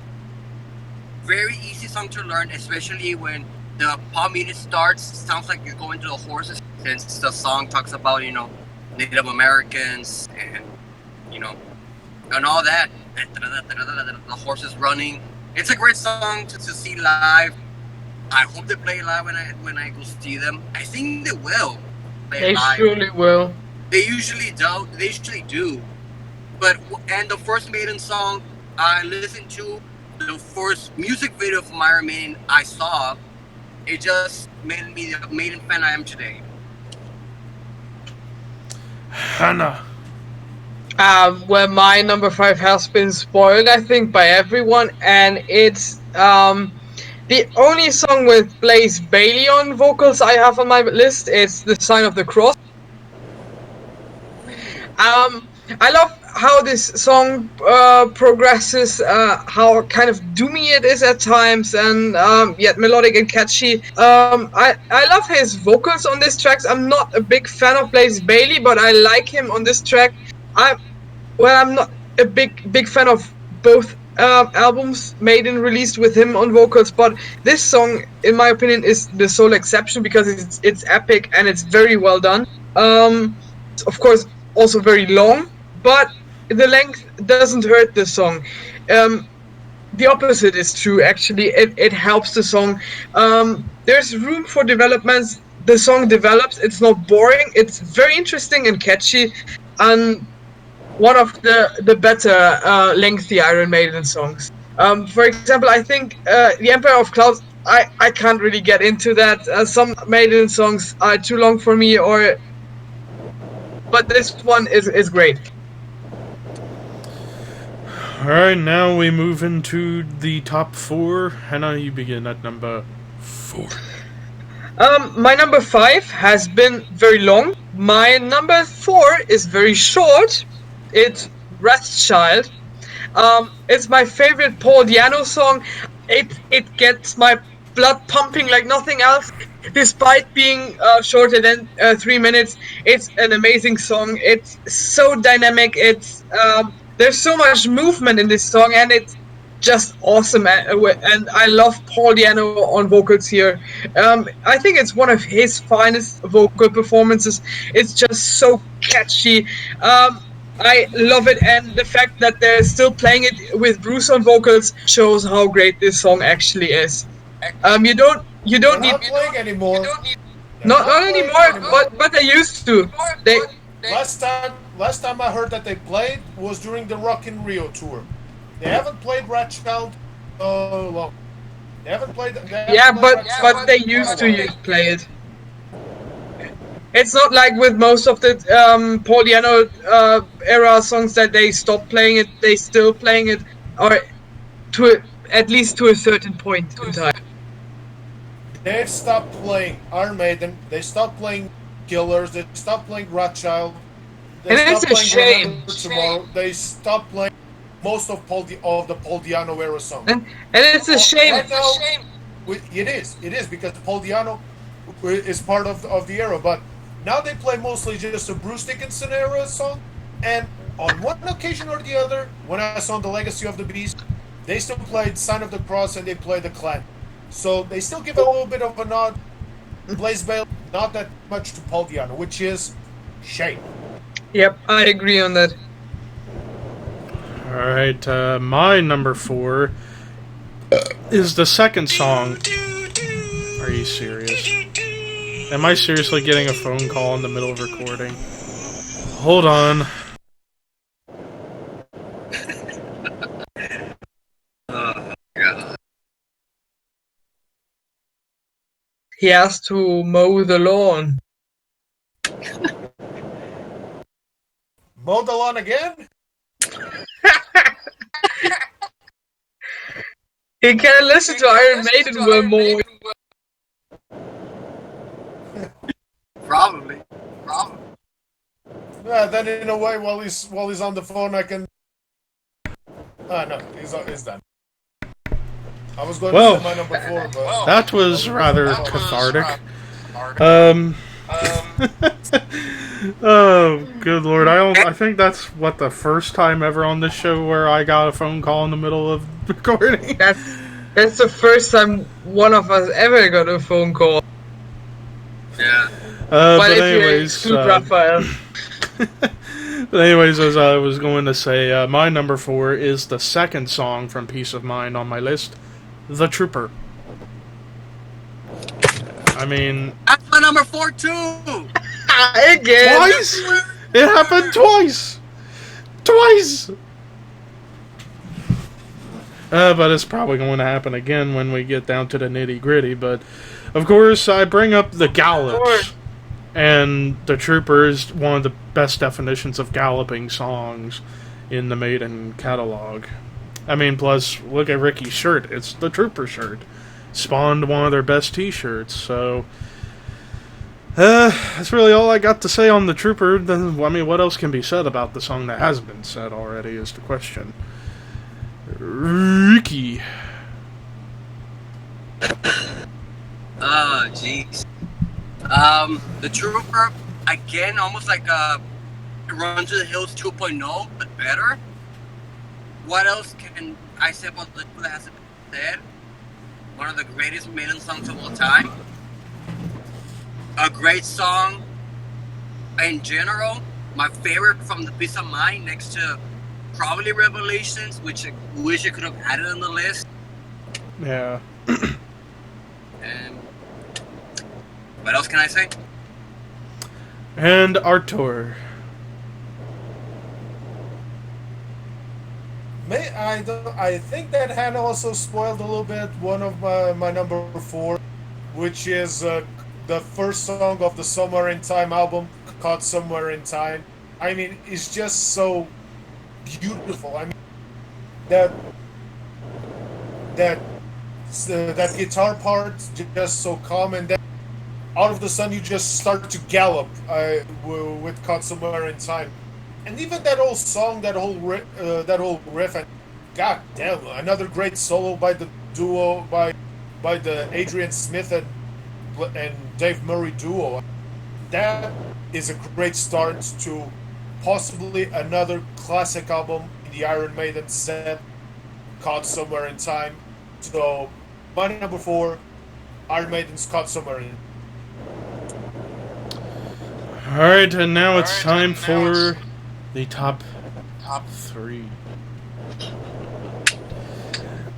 Speaker 3: very easy song to learn, especially when the pop music starts. It sounds like you're going to the horses, since the song talks about, Native Americans and, and all that. The horses running. It's a great song to see live. I hope they play live when I go see them. I think they will play
Speaker 2: They
Speaker 3: live.
Speaker 2: surely will.
Speaker 3: They usually do. And the first Maiden song I listened to, the first music video from Iron Maiden I saw, it just made me the Maiden fan I am today.
Speaker 1: Hannah.
Speaker 2: Well, my number 5 has been spoiled, I think, by everyone, and it's the only song with Blaze Bayley on vocals I have on my list. It's The Sign of the Cross. I love how this song progresses, how kind of doomy it is at times, and yet melodic and catchy. I love his vocals on this track. I'm not a big fan of Blaze Bayley, but I like him on this track. I'm not a big fan of both albums Maiden released with him on vocals, but this song, in my opinion, is the sole exception because it's epic and it's very well done. It's of course also very long, but the length doesn't hurt the song. The opposite is true, actually. It helps the song. There's room for developments. The song develops. It's not boring. It's very interesting and catchy, and one of the better lengthy Iron Maiden songs. For example, I think The Emperor of Clouds, I can't really get into that. Some Maiden songs are too long for me, but this one is great.
Speaker 1: Alright, now we move into the top 4. Hannah, you begin at number 4.
Speaker 2: My number 5 has been very long. My number 4 is very short. It's Wrathchild. It's my favorite Paul Di'Anno song. It gets my blood pumping like nothing else. Despite being shorter than 3 minutes, it's an amazing song. It's so dynamic. There's so much movement in this song, and it's just awesome. And I love Paul Di'Anno on vocals here. I think it's one of his finest vocal performances. It's just so catchy. I love it, and the fact that they're still playing it with Bruce on vocals shows how great this song actually is. You don't
Speaker 4: They're
Speaker 2: need
Speaker 4: not playing anymore.
Speaker 2: not anymore, but they used to. They
Speaker 4: Last time I heard that they played was during the Rock in Rio tour. They haven't played Wrathchild long. They haven't played.
Speaker 2: but they used to play it. It's not like with most of the Paul Di'Anno era songs that they stop playing it. They still playing it, or at least to a certain point in time.
Speaker 4: They've stopped playing Iron Maiden. They stopped playing Killers. They stopped playing Wrathchild. They
Speaker 2: And it's
Speaker 4: stopped
Speaker 2: a
Speaker 4: playing
Speaker 2: shame.
Speaker 4: Remember Tomorrow. They stopped playing most of the Paul Di'Anno era songs.
Speaker 2: And it's a shame.
Speaker 4: Right now, it is because Paul Di'Anno is part of the era. But now they play mostly just a Bruce Dickinson era song. And on one occasion or the other, when I saw The Legacy of the Beast, they still played Sign of the Cross and they played The Clan. So they still give a little bit of a nod to Blaze Bayley, not that much to Paul Di'Anno, which is shame.
Speaker 2: Yep, I agree on that.
Speaker 1: Alright, my number 4 is the second song. Are you serious? Am I seriously getting a phone call in the middle of recording? Hold on.
Speaker 2: He has to mow the lawn.
Speaker 4: Mow the lawn again?
Speaker 2: He can listen to Iron Maiden while mowing.
Speaker 3: Probably.
Speaker 4: Yeah, then in a way, while he's on the phone, I can. No, he's done. I was going to say my number 4, but
Speaker 1: That was rather cathartic. Oh, good lord. I think that's, the first time ever on this show where I got a phone call in the middle of recording.
Speaker 2: That's the first time one of us ever got a phone call.
Speaker 3: Yeah.
Speaker 2: But
Speaker 1: But
Speaker 2: if you
Speaker 1: anyways,
Speaker 2: exclude Raphael.
Speaker 1: but anyways, as I was going to say, my number 4 is the second song from Peace of Mind on my list, "The Trooper." I mean,
Speaker 3: That's my number 4 too.
Speaker 2: Again!
Speaker 1: twice. It happened twice. Twice. But it's probably going to happen again when we get down to the nitty gritty. But of course, I bring up the gallops. And the Trooper is one of the best definitions of galloping songs in the Maiden catalog. I mean, plus, look at Ricky's shirt. It's the Trooper shirt. Spawned one of their best t-shirts, so... that's really all I got to say on the Trooper. I mean, what else can be said about the song that has been said already is the question. Ricky.
Speaker 3: Oh, jeez. The Trooper, again, almost like Run to the Hills 2.0, but better. What else can I say about the Trooper that hasn't been said? One of the greatest Maiden songs of all time. A great song in general. My favorite from the Peace of Mind, next to probably Revelations, which I wish I could have added on the list.
Speaker 1: Yeah.
Speaker 3: And what else can I say?
Speaker 1: And Artur.
Speaker 4: I think that had also spoiled a little bit one of my number 4, which is the first song of the Somewhere in Time album, called Somewhere in Time. I mean, it's just so beautiful. I mean, that guitar part just so calm, and then out of the sun you just start to gallop with "Caught Somewhere in Time," and even that whole song, that whole riff, and god damn, another great solo by the duo by the Adrian Smith and Dave Murray duo. That is a great start to possibly another classic album in the Iron Maiden set, "Caught Somewhere in Time." So my number 4, Iron Maiden's "Caught Somewhere in."
Speaker 1: Alright, and now it's time for the top 3.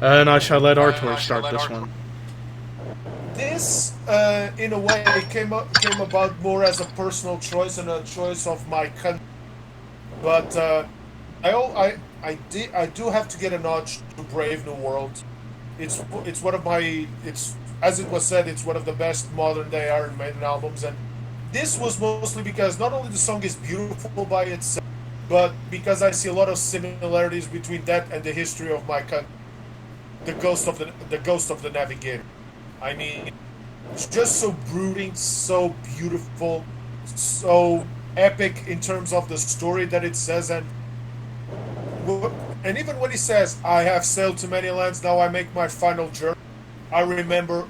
Speaker 1: And I shall let Artur start this one.
Speaker 4: This, in a way, came about more as a personal choice and a choice of my country. But I do have to get a nod to Brave New World. It's one of my, it's, as it was said, it's one of the best modern day Iron Maiden albums, and this was mostly because not only the song is beautiful by itself, but because I see a lot of similarities between that and the history of my country, the Ghost of the Navigator. I mean, it's just so brooding, so beautiful, so epic in terms of the story that it says, and even when he says, "I have sailed to many lands, now I make my final journey," I remember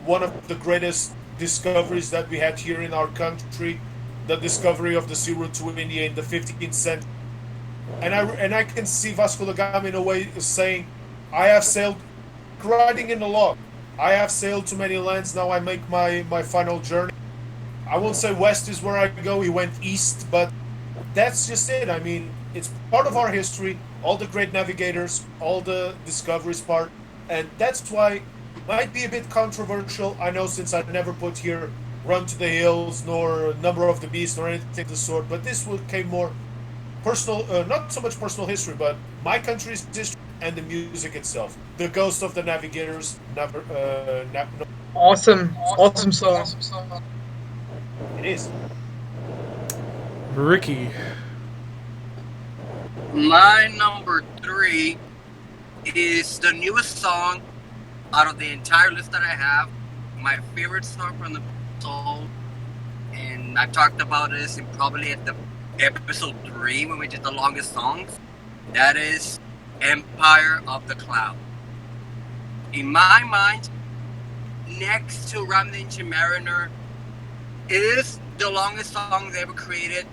Speaker 4: one of the greatest discoveries that we had here in our country, the discovery of the sea route to India in the 15th century. And I can see Vasco da Gama in a way saying, "I have sailed," writing in the log, "I have sailed to many lands, now I make my final journey." I won't say west is where I go, he went east, but that's just it. I mean, it's part of our history, all the great navigators, all the discoveries part, and that's why it might be a bit controversial. I know, since I never put here Run to the Hills, nor Number of the Beast, nor anything of the sort, but this came more personal, not so much personal history, but my country's history and the music itself. The Ghost of the Navigators,
Speaker 2: Awesome song.
Speaker 4: It is.
Speaker 1: Ricky.
Speaker 3: My number 3 is the newest song out of the entire list that I have. My favorite song from the soul, and I talked about this in probably at the episode 3 when we did the longest songs. That is Empire of the Cloud. In my mind, next to Ram the Ancient Mariner, it is the longest song they ever created.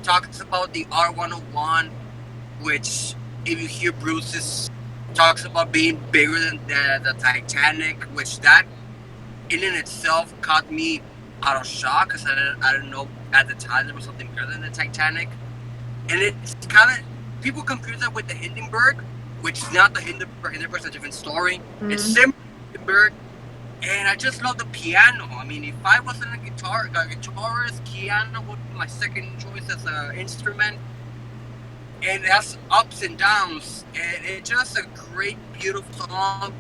Speaker 3: Talks about the R101, which, if you hear Bruce's talks about being bigger than the Titanic, which that in and itself caught me out of shock because I didn't know at the time there was something bigger than the Titanic. And it's kind of, people confuse that with the Hindenburg, which is not the Hindenburg. Hindenburg's a different story. Mm-hmm. It's similar to Hindenburg. And I just love the piano. I mean, if I wasn't a guitarist, piano would be my second choice as an instrument. And it has ups and downs. And it's just a great, beautiful song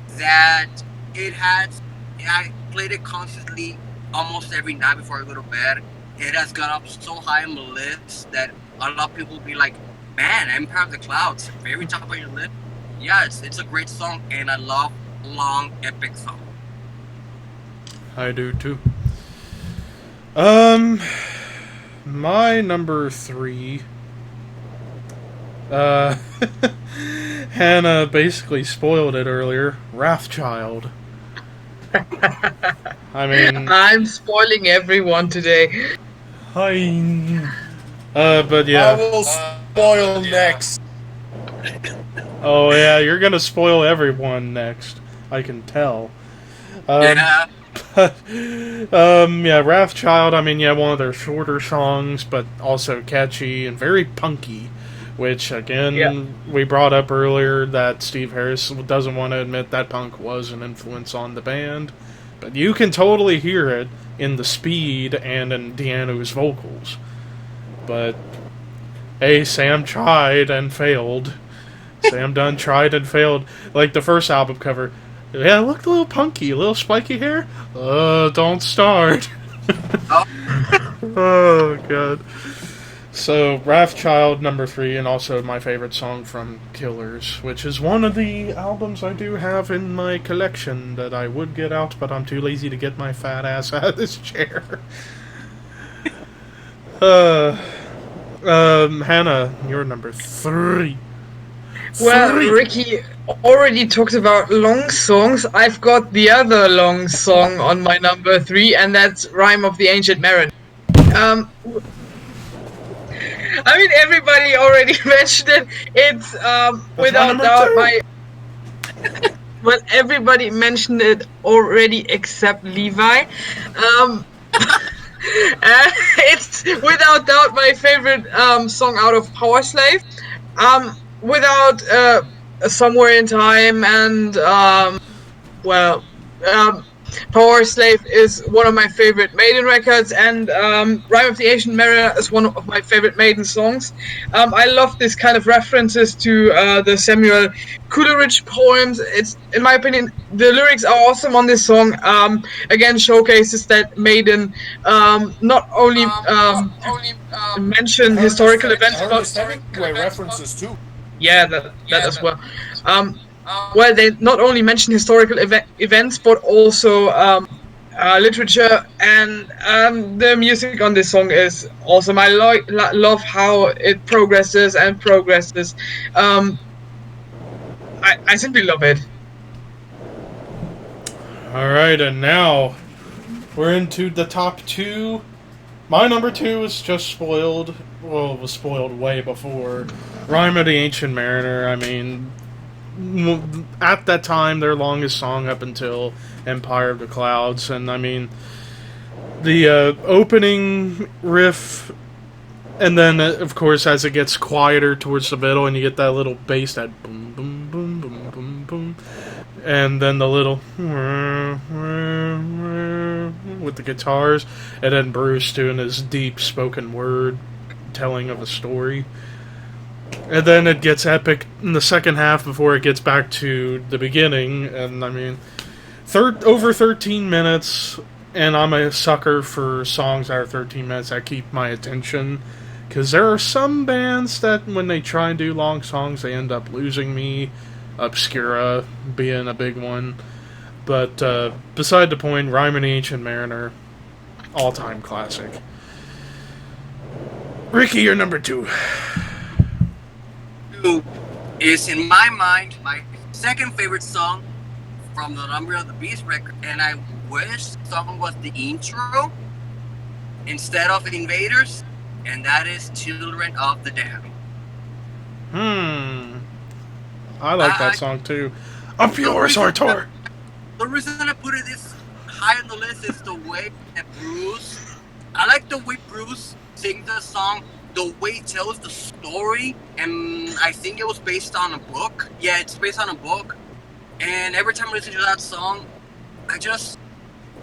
Speaker 3: that it has. I played it constantly almost every night before I go to bed. It has gone up so high on the list that a lot of people will be like, man, Empire of the Clouds, very top of your list. Yeah, it's a great song, and I love long, epic song.
Speaker 1: I do too. My number 3. Hannah basically spoiled it earlier. Wrathchild. I mean,
Speaker 2: I'm spoiling everyone today.
Speaker 1: Hi. But yeah.
Speaker 4: I will spoil next.
Speaker 1: Oh yeah, you're gonna spoil everyone next. I can tell.
Speaker 3: Yeah.
Speaker 1: Yeah, Wrathchild, I mean, yeah, one of their shorter songs, but also catchy and very punky, which, again, we brought up earlier that Steve Harris doesn't want to admit that punk was an influence on the band, but you can totally hear it in the speed and in Deanu's vocals. But, hey, Sam tried and failed. Sam Dunn tried and failed. Like the first album cover. Yeah, it looked a little punky, a little spiky hair. Don't start. Oh, God. So, Wrathchild, number 3, and also my favorite song from Killers, which is one of the albums I do have in my collection that I would get out, but I'm too lazy to get my fat ass out of this chair. Hannah, you're number 3.
Speaker 2: Well, Ricky already talked about long songs. I've got the other long song on my number 3, and that's Rime of the Ancient Mariner. I mean, everybody already mentioned it. It's without doubt my. Well, everybody mentioned it already except Levi. It's without doubt my favorite song out of Power Slave. Without Somewhere in Time and Power Slave is one of my favorite Maiden records, and Rime of the Ancient Mariner is one of my favorite Maiden songs. I love this kind of references to the Samuel Coleridge poems. It's, in my opinion, the lyrics are awesome on this song. Again, showcases that Maiden not only mention historical events,
Speaker 4: but references too.
Speaker 2: Yeah, that as well. Well, they not only mention historical events, but also literature, and the music on this song is awesome. I love how it progresses and progresses. I simply love it.
Speaker 1: Alright, and now we're into the top 2. My number 2 is just spoiled. Well, it was spoiled way before. Rime of the Ancient Mariner, I mean, at that time, their longest song up until Empire of the Clouds, and I mean, the opening riff, and then, of course, as it gets quieter towards the middle, and you get that little bass, that boom, boom, boom, boom, boom, boom, and then the little with the guitars, and then Bruce doing his deep spoken word telling of a story. And then it gets epic in the second half before it gets back to the beginning. And I mean, over 13 minutes, and I'm a sucker for songs that are 13 minutes that keep my attention. Because there are some bands that when they try and do long songs, they end up losing me. Obscura being a big one. But beside the point, Rime of the Ancient Mariner, all-time classic. Ricky, you're number 2.
Speaker 3: Is, in my mind, my second favorite song from the Number of the Beast record, and I wish the song was the intro instead of Invaders, and that is Children of the Damned.
Speaker 1: I like that song too. Up yours, Artur!
Speaker 3: The reason I put it this high on the list is the way that Bruce. I like the way Bruce sings the song, the way he tells the story, and I think it was based on a book. Yeah, it's based on a book. And every time I listen to that song, I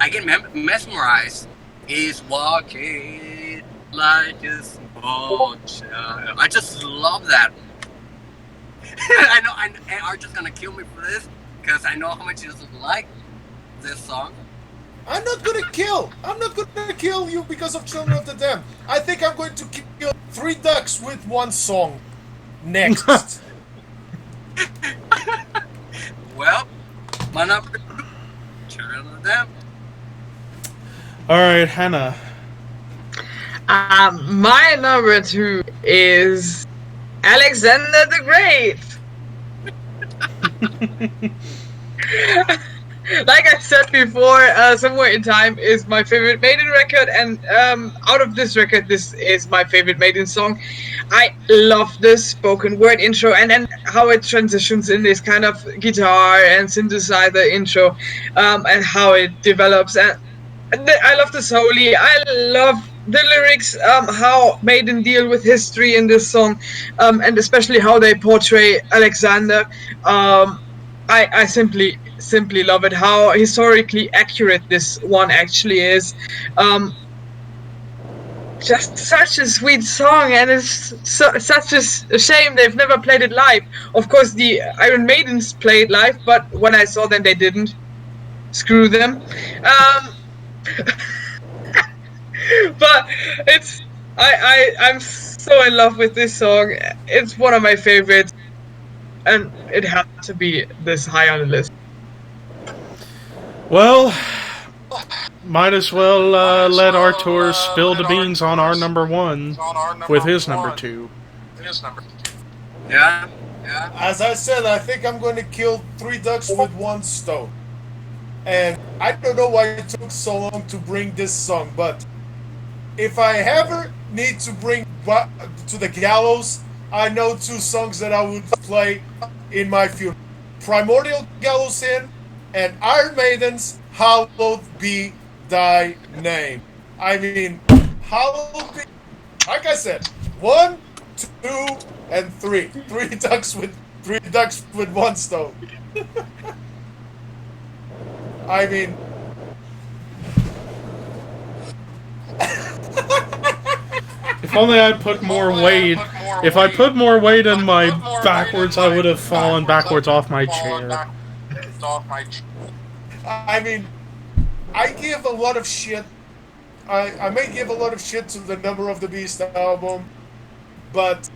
Speaker 3: get mesmerized. He's walking like a small child. I just love that. I know, and Archer's gonna kill me for this because I know how much he doesn't like this song.
Speaker 4: I'm not gonna kill you because of Children of the Dam. I think I'm going to kill 3 ducks with one song. Next.
Speaker 3: Well, my number 2, Children of the Dam.
Speaker 1: Alright, Hannah.
Speaker 2: My number 2 is Alexander the Great. Like I said before, Somewhere in Time is my favorite Maiden record, and out of this record, this is my favorite Maiden song. I love this spoken word intro, and then how it transitions in this kind of guitar and synthesizer intro, and how it develops. And I love the Soli. I love the lyrics, how Maiden deal with history in this song, and especially how they portray Alexander. I simply love it, how historically accurate this one actually is. Just such a sweet song, and it's such a shame they've never played it live. Of course, the Iron Maidens played live, but when I saw them, they didn't. Screw them. But I'm so in love with this song. It's one of my favorites, and it had to be this high on the list.
Speaker 1: Well, might as well let Artur spill the beans on our number 1 with his number 2.
Speaker 3: Yeah.
Speaker 4: As I said, I think I'm going to kill 3 ducks with one stone. And I don't know why it took so long to bring this song, but if I ever need to bring to the gallows, I know 2 songs that I would play in my funeral. Primordial Gallows Hymn and Iron Maiden's Hallowed Be Thy Name. I mean, hallowed be... Like I said, 1, 2, and 3. 3 ducks with one stone. I mean...
Speaker 1: If only I'd put more weight. If I put more weight in my backwards, I would have fallen backwards off my chair.
Speaker 4: I mean, I give a lot of shit. I may give a lot of shit to the Number of the Beast album, but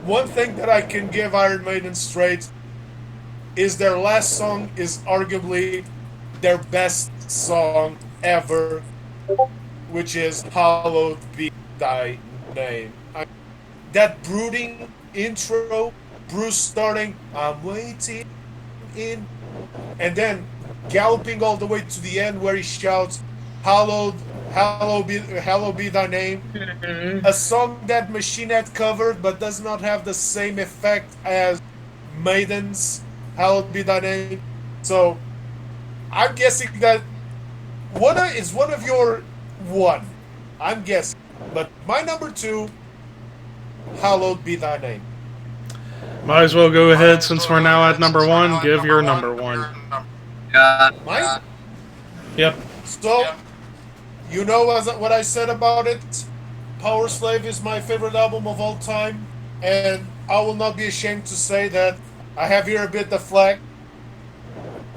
Speaker 4: one thing that I can give Iron Maiden straight is their last song is arguably their best song ever, which is Hallowed Be Thy Name. That brooding intro, Bruce starting, I'm waiting in, and then galloping all the way to the end where he shouts, Hallowed be thy name. Mm-hmm. A song that Machine Head covered but does not have the same effect as Maiden's Hallowed Be Thy Name. So I'm guessing that is one of your 1. I'm guessing. But my number 2, Hallowed Be Thy Name.
Speaker 1: Might as well go ahead, since we're now at number 1, give your number 1.
Speaker 4: Mine?
Speaker 1: Yep.
Speaker 4: So, you know what I said about it? Power Slave is my favorite album of all time, and I will not be ashamed to say that I have here a bit the flag.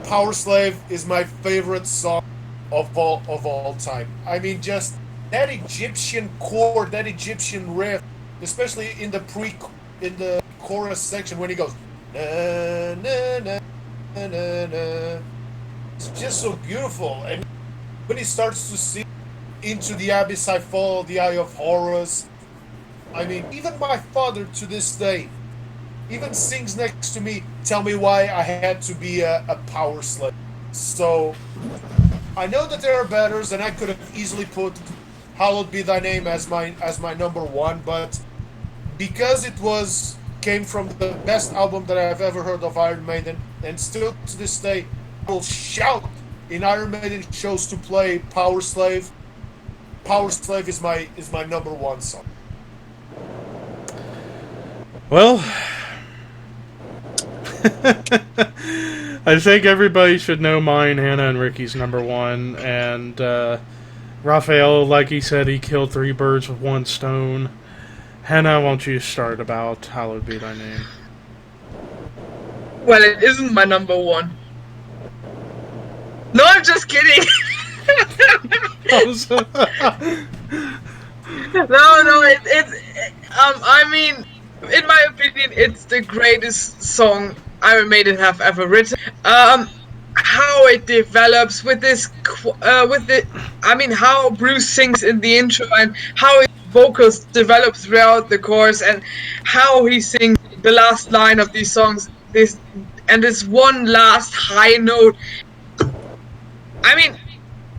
Speaker 4: Power Slave is my favorite song of all time. I mean, just that Egyptian chord, that Egyptian riff, especially in the chorus section when he goes na na na na na na. It's just so beautiful. And when he starts to sing Into the Abyss I Fall, the Eye of Horus, I mean, even my father to this day even sings next to me, Tell Me Why I Had to Be a Power Slave. So I know that there are betters, and I could have easily put Hallowed Be Thy Name as my number 1, but because it was came from the best album that I've ever heard of Iron Maiden, and still to this day, I will shout in Iron Maiden shows to play Power Slave. Power Slave is my number one song.
Speaker 1: Well, I think everybody should know mine, Hannah, and Ricky's number one. And Raphael, like he said, he killed 3 birds with 1 stone. Hannah, won't you start about Hallowed Be Thy Name?
Speaker 2: Well, it isn't my number one. No, I'm just kidding. No, I mean, in my opinion, it's the greatest song Iron Maiden have ever written. How it develops with this, how Bruce sings in the intro and how his vocals develop throughout the chorus and how he sings the last line of these songs. This one last high note.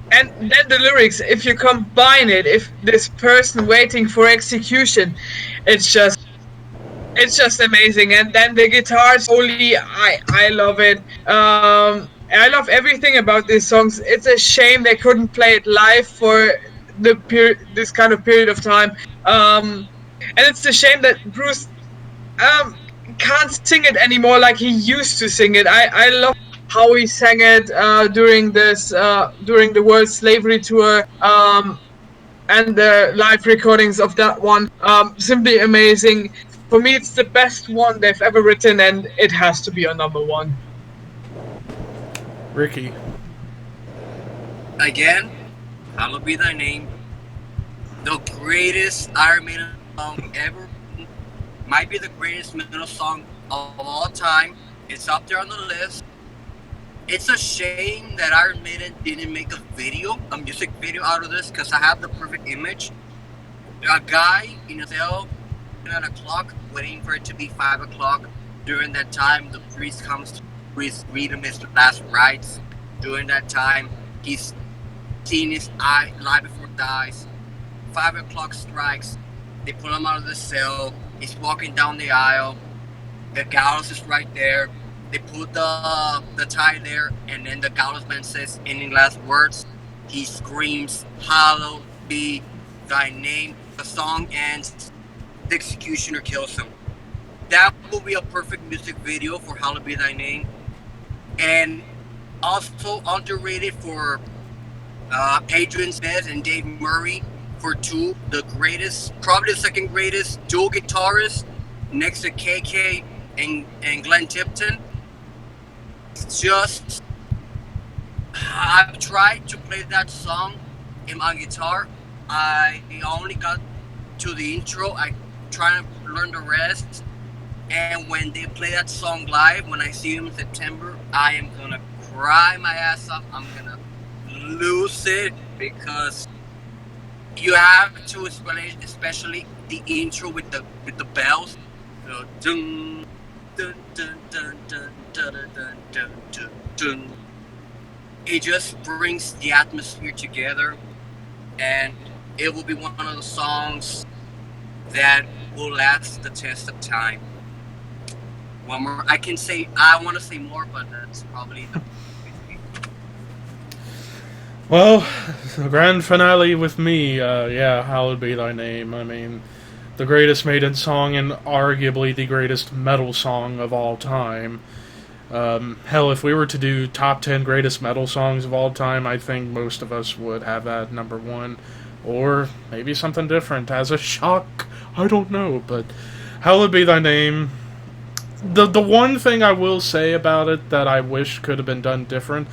Speaker 2: And then the lyrics, if you combine it, if this person waiting for execution, it's just amazing. And then the guitars, I love it. I love everything about these songs. It's a shame they couldn't play it live for this kind of period of time. And it's a shame that Bruce can't sing it anymore like he used to sing it. I love how he sang it during the World Slavery Tour, and the live recordings of that one. Simply amazing. For me, it's the best one they've ever written, and it has to be on number one.
Speaker 1: Ricky.
Speaker 3: Again, Hallowed Be Thy Name. The greatest Iron Maiden song ever. Might be the greatest metal song of all time. It's up there on the list. It's a shame that Iron Maiden didn't make a music video out of this, because I have the perfect image. A guy in a cell at a clock, waiting for it to be 5 o'clock. During that time, the priest comes to read him his last rites. During that time, he's seeing his eye lie before he dies. 5 o'clock strikes. They pull him out of the cell. He's walking down the aisle. The gallows is right there. They put the tie there, and then the gallows man says any last words. He screams, "Hallowed be thy name." The song ends. The executioner kills him. That will be a perfect music video for "Hallowed Be Thy Name." And also underrated for Adrian Smith and Dave Murray for 2, the greatest, probably the second greatest dual guitarist next to KK and Glenn Tipton. It's just, I've tried to play that song in my guitar. I only got to the intro. I try to learn the rest. And when they play that song live, when I see them in September, I am gonna cry my ass off. I'm gonna lose it, because you have to, especially the intro with the bells. Dun, dun, dun, dun, dun, dun, dun, dun, dun, dun. It just brings the atmosphere together, and it will be one of the songs that will last the test of time. One more, I want to say more, but that's probably the.
Speaker 1: Well, the grand finale with me, Hallowed Be Thy Name. I mean, the greatest Maiden song and arguably the greatest metal song of all time. Hell, if we were to do top 10 greatest metal songs of all time, I think most of us would have that number one. Or maybe something different as a shock. I don't know, but Hallowed Be Thy Name. The one thing I will say about it that I wish could have been done different,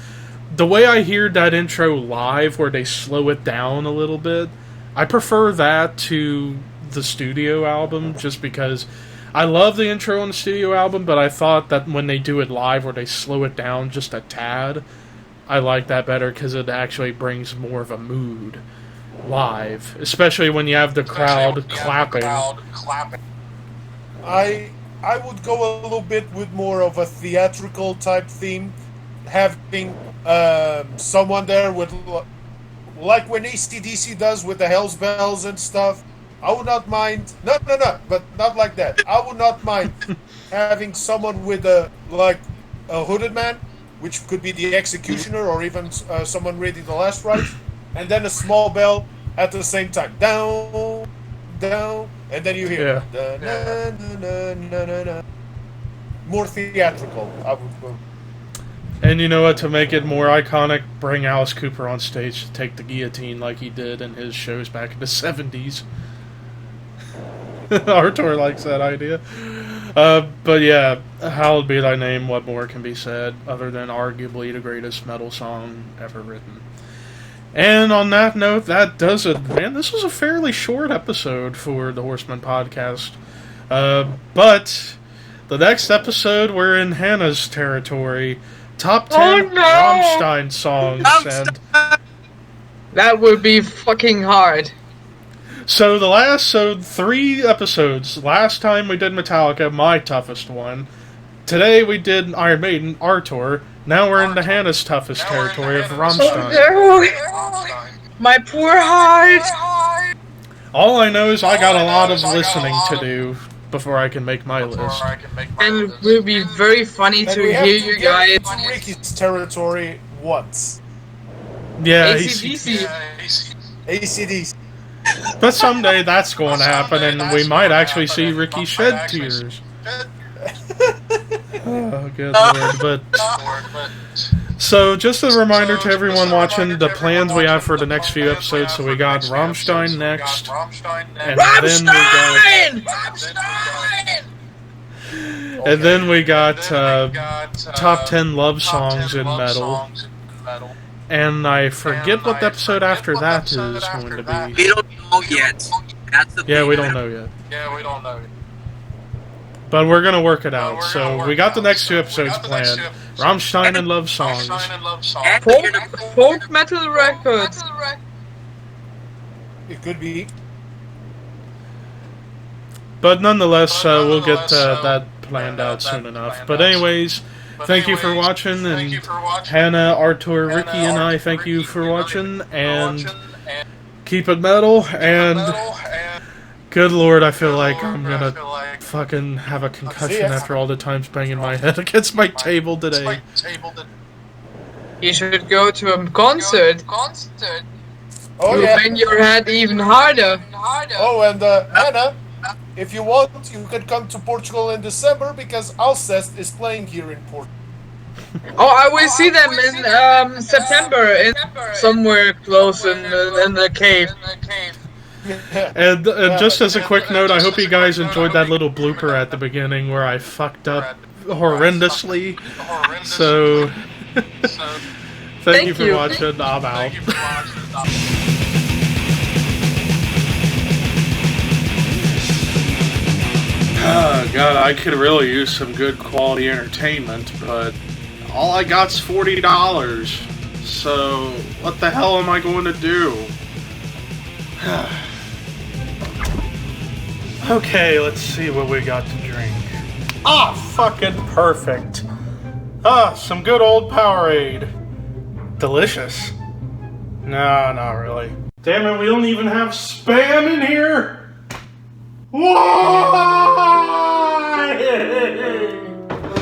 Speaker 1: the way I hear that intro live where they slow it down a little bit, I prefer that to the studio album, just because I love the intro on the studio album, but I thought that when they do it live where they slow it down just a tad, I like that better because it actually brings more of a mood live, especially when you have the crowd clapping.
Speaker 4: I would go a little bit with more of a theatrical type theme, having someone there with, like when AC/DC does with the Hells Bells and stuff. I would not mind. No, but not like that. I would not mind having someone with a hooded man, which could be the executioner or even someone reading the last rites, and then a small bell at the same time. Down, down, and then you hear. Da, na, na, na, na, na. More theatrical, I would go.
Speaker 1: And you know what, to make it more iconic, bring Alice Cooper on stage to take the guillotine like he did in his shows back in the 70s. Artur likes that idea. But yeah, hallowed be thy name, what more can be said, other than arguably the greatest metal song ever written. And on that note, that does it. Man, this was a fairly short episode for the Horsemen podcast. But the next episode, we're in Hannah's territory. Top 10 Rammstein songs. And
Speaker 2: that would be fucking hard.
Speaker 1: So 3 episodes. Last time we did Metallica, my toughest one. Today we did Iron Maiden, Artur. Now we're into Hannah's toughest territory of Rammstein.
Speaker 2: Oh, my poor heart.
Speaker 1: All I know is I got a lot of listening to do before I can make my list.
Speaker 2: And it will be very funny to hear you guys.
Speaker 4: Ricky's territory once.
Speaker 1: Yeah,
Speaker 2: AC/DC.
Speaker 4: ACDC.
Speaker 1: But someday that's going to happen, and we might actually see Ricky shed tears. Oh, good lord. But so, just a reminder to everyone watching the plans we have for the next few episodes. So we got Rammstein next, then we got top 10 love songs in metal. And I forget what the episode after that is going to be.
Speaker 3: We don't know yet. That's the
Speaker 1: Yeah, we don't know yet. But we're going to work it out. So we got the next 2 episodes planned. Rammstein and love songs.
Speaker 2: Folk metal records.
Speaker 4: It could be.
Speaker 1: But nonetheless, we'll get that planned out soon enough. But anyways, thank you for watching, and Hannah, Artur, Ricky, and I thank you for watching, and keep it metal, and good lord, I feel like I'm gonna fucking have a concussion after all the times banging my head against my table today.
Speaker 2: You should go to a concert.
Speaker 4: Oh,
Speaker 2: You'll bang your head even harder.
Speaker 4: Oh, and Hannah, if you want, you can come to Portugal in December because Alcest is playing here in Portugal.
Speaker 2: Oh, I will see them in September, in somewhere close in the cave.
Speaker 1: And just as a quick note, I hope you guys enjoyed that little blooper at the beginning where I fucked up horrendously. So, thank you for watching. I'm out. Oh, God, I could really use some good quality entertainment, but all I got's $40. So, what the hell am I going to do? Okay, let's see what we got to drink. Ah, fucking perfect. Ah, some good old Powerade. Delicious. No, not really. Damn it, we don't even have Spam in here? Why?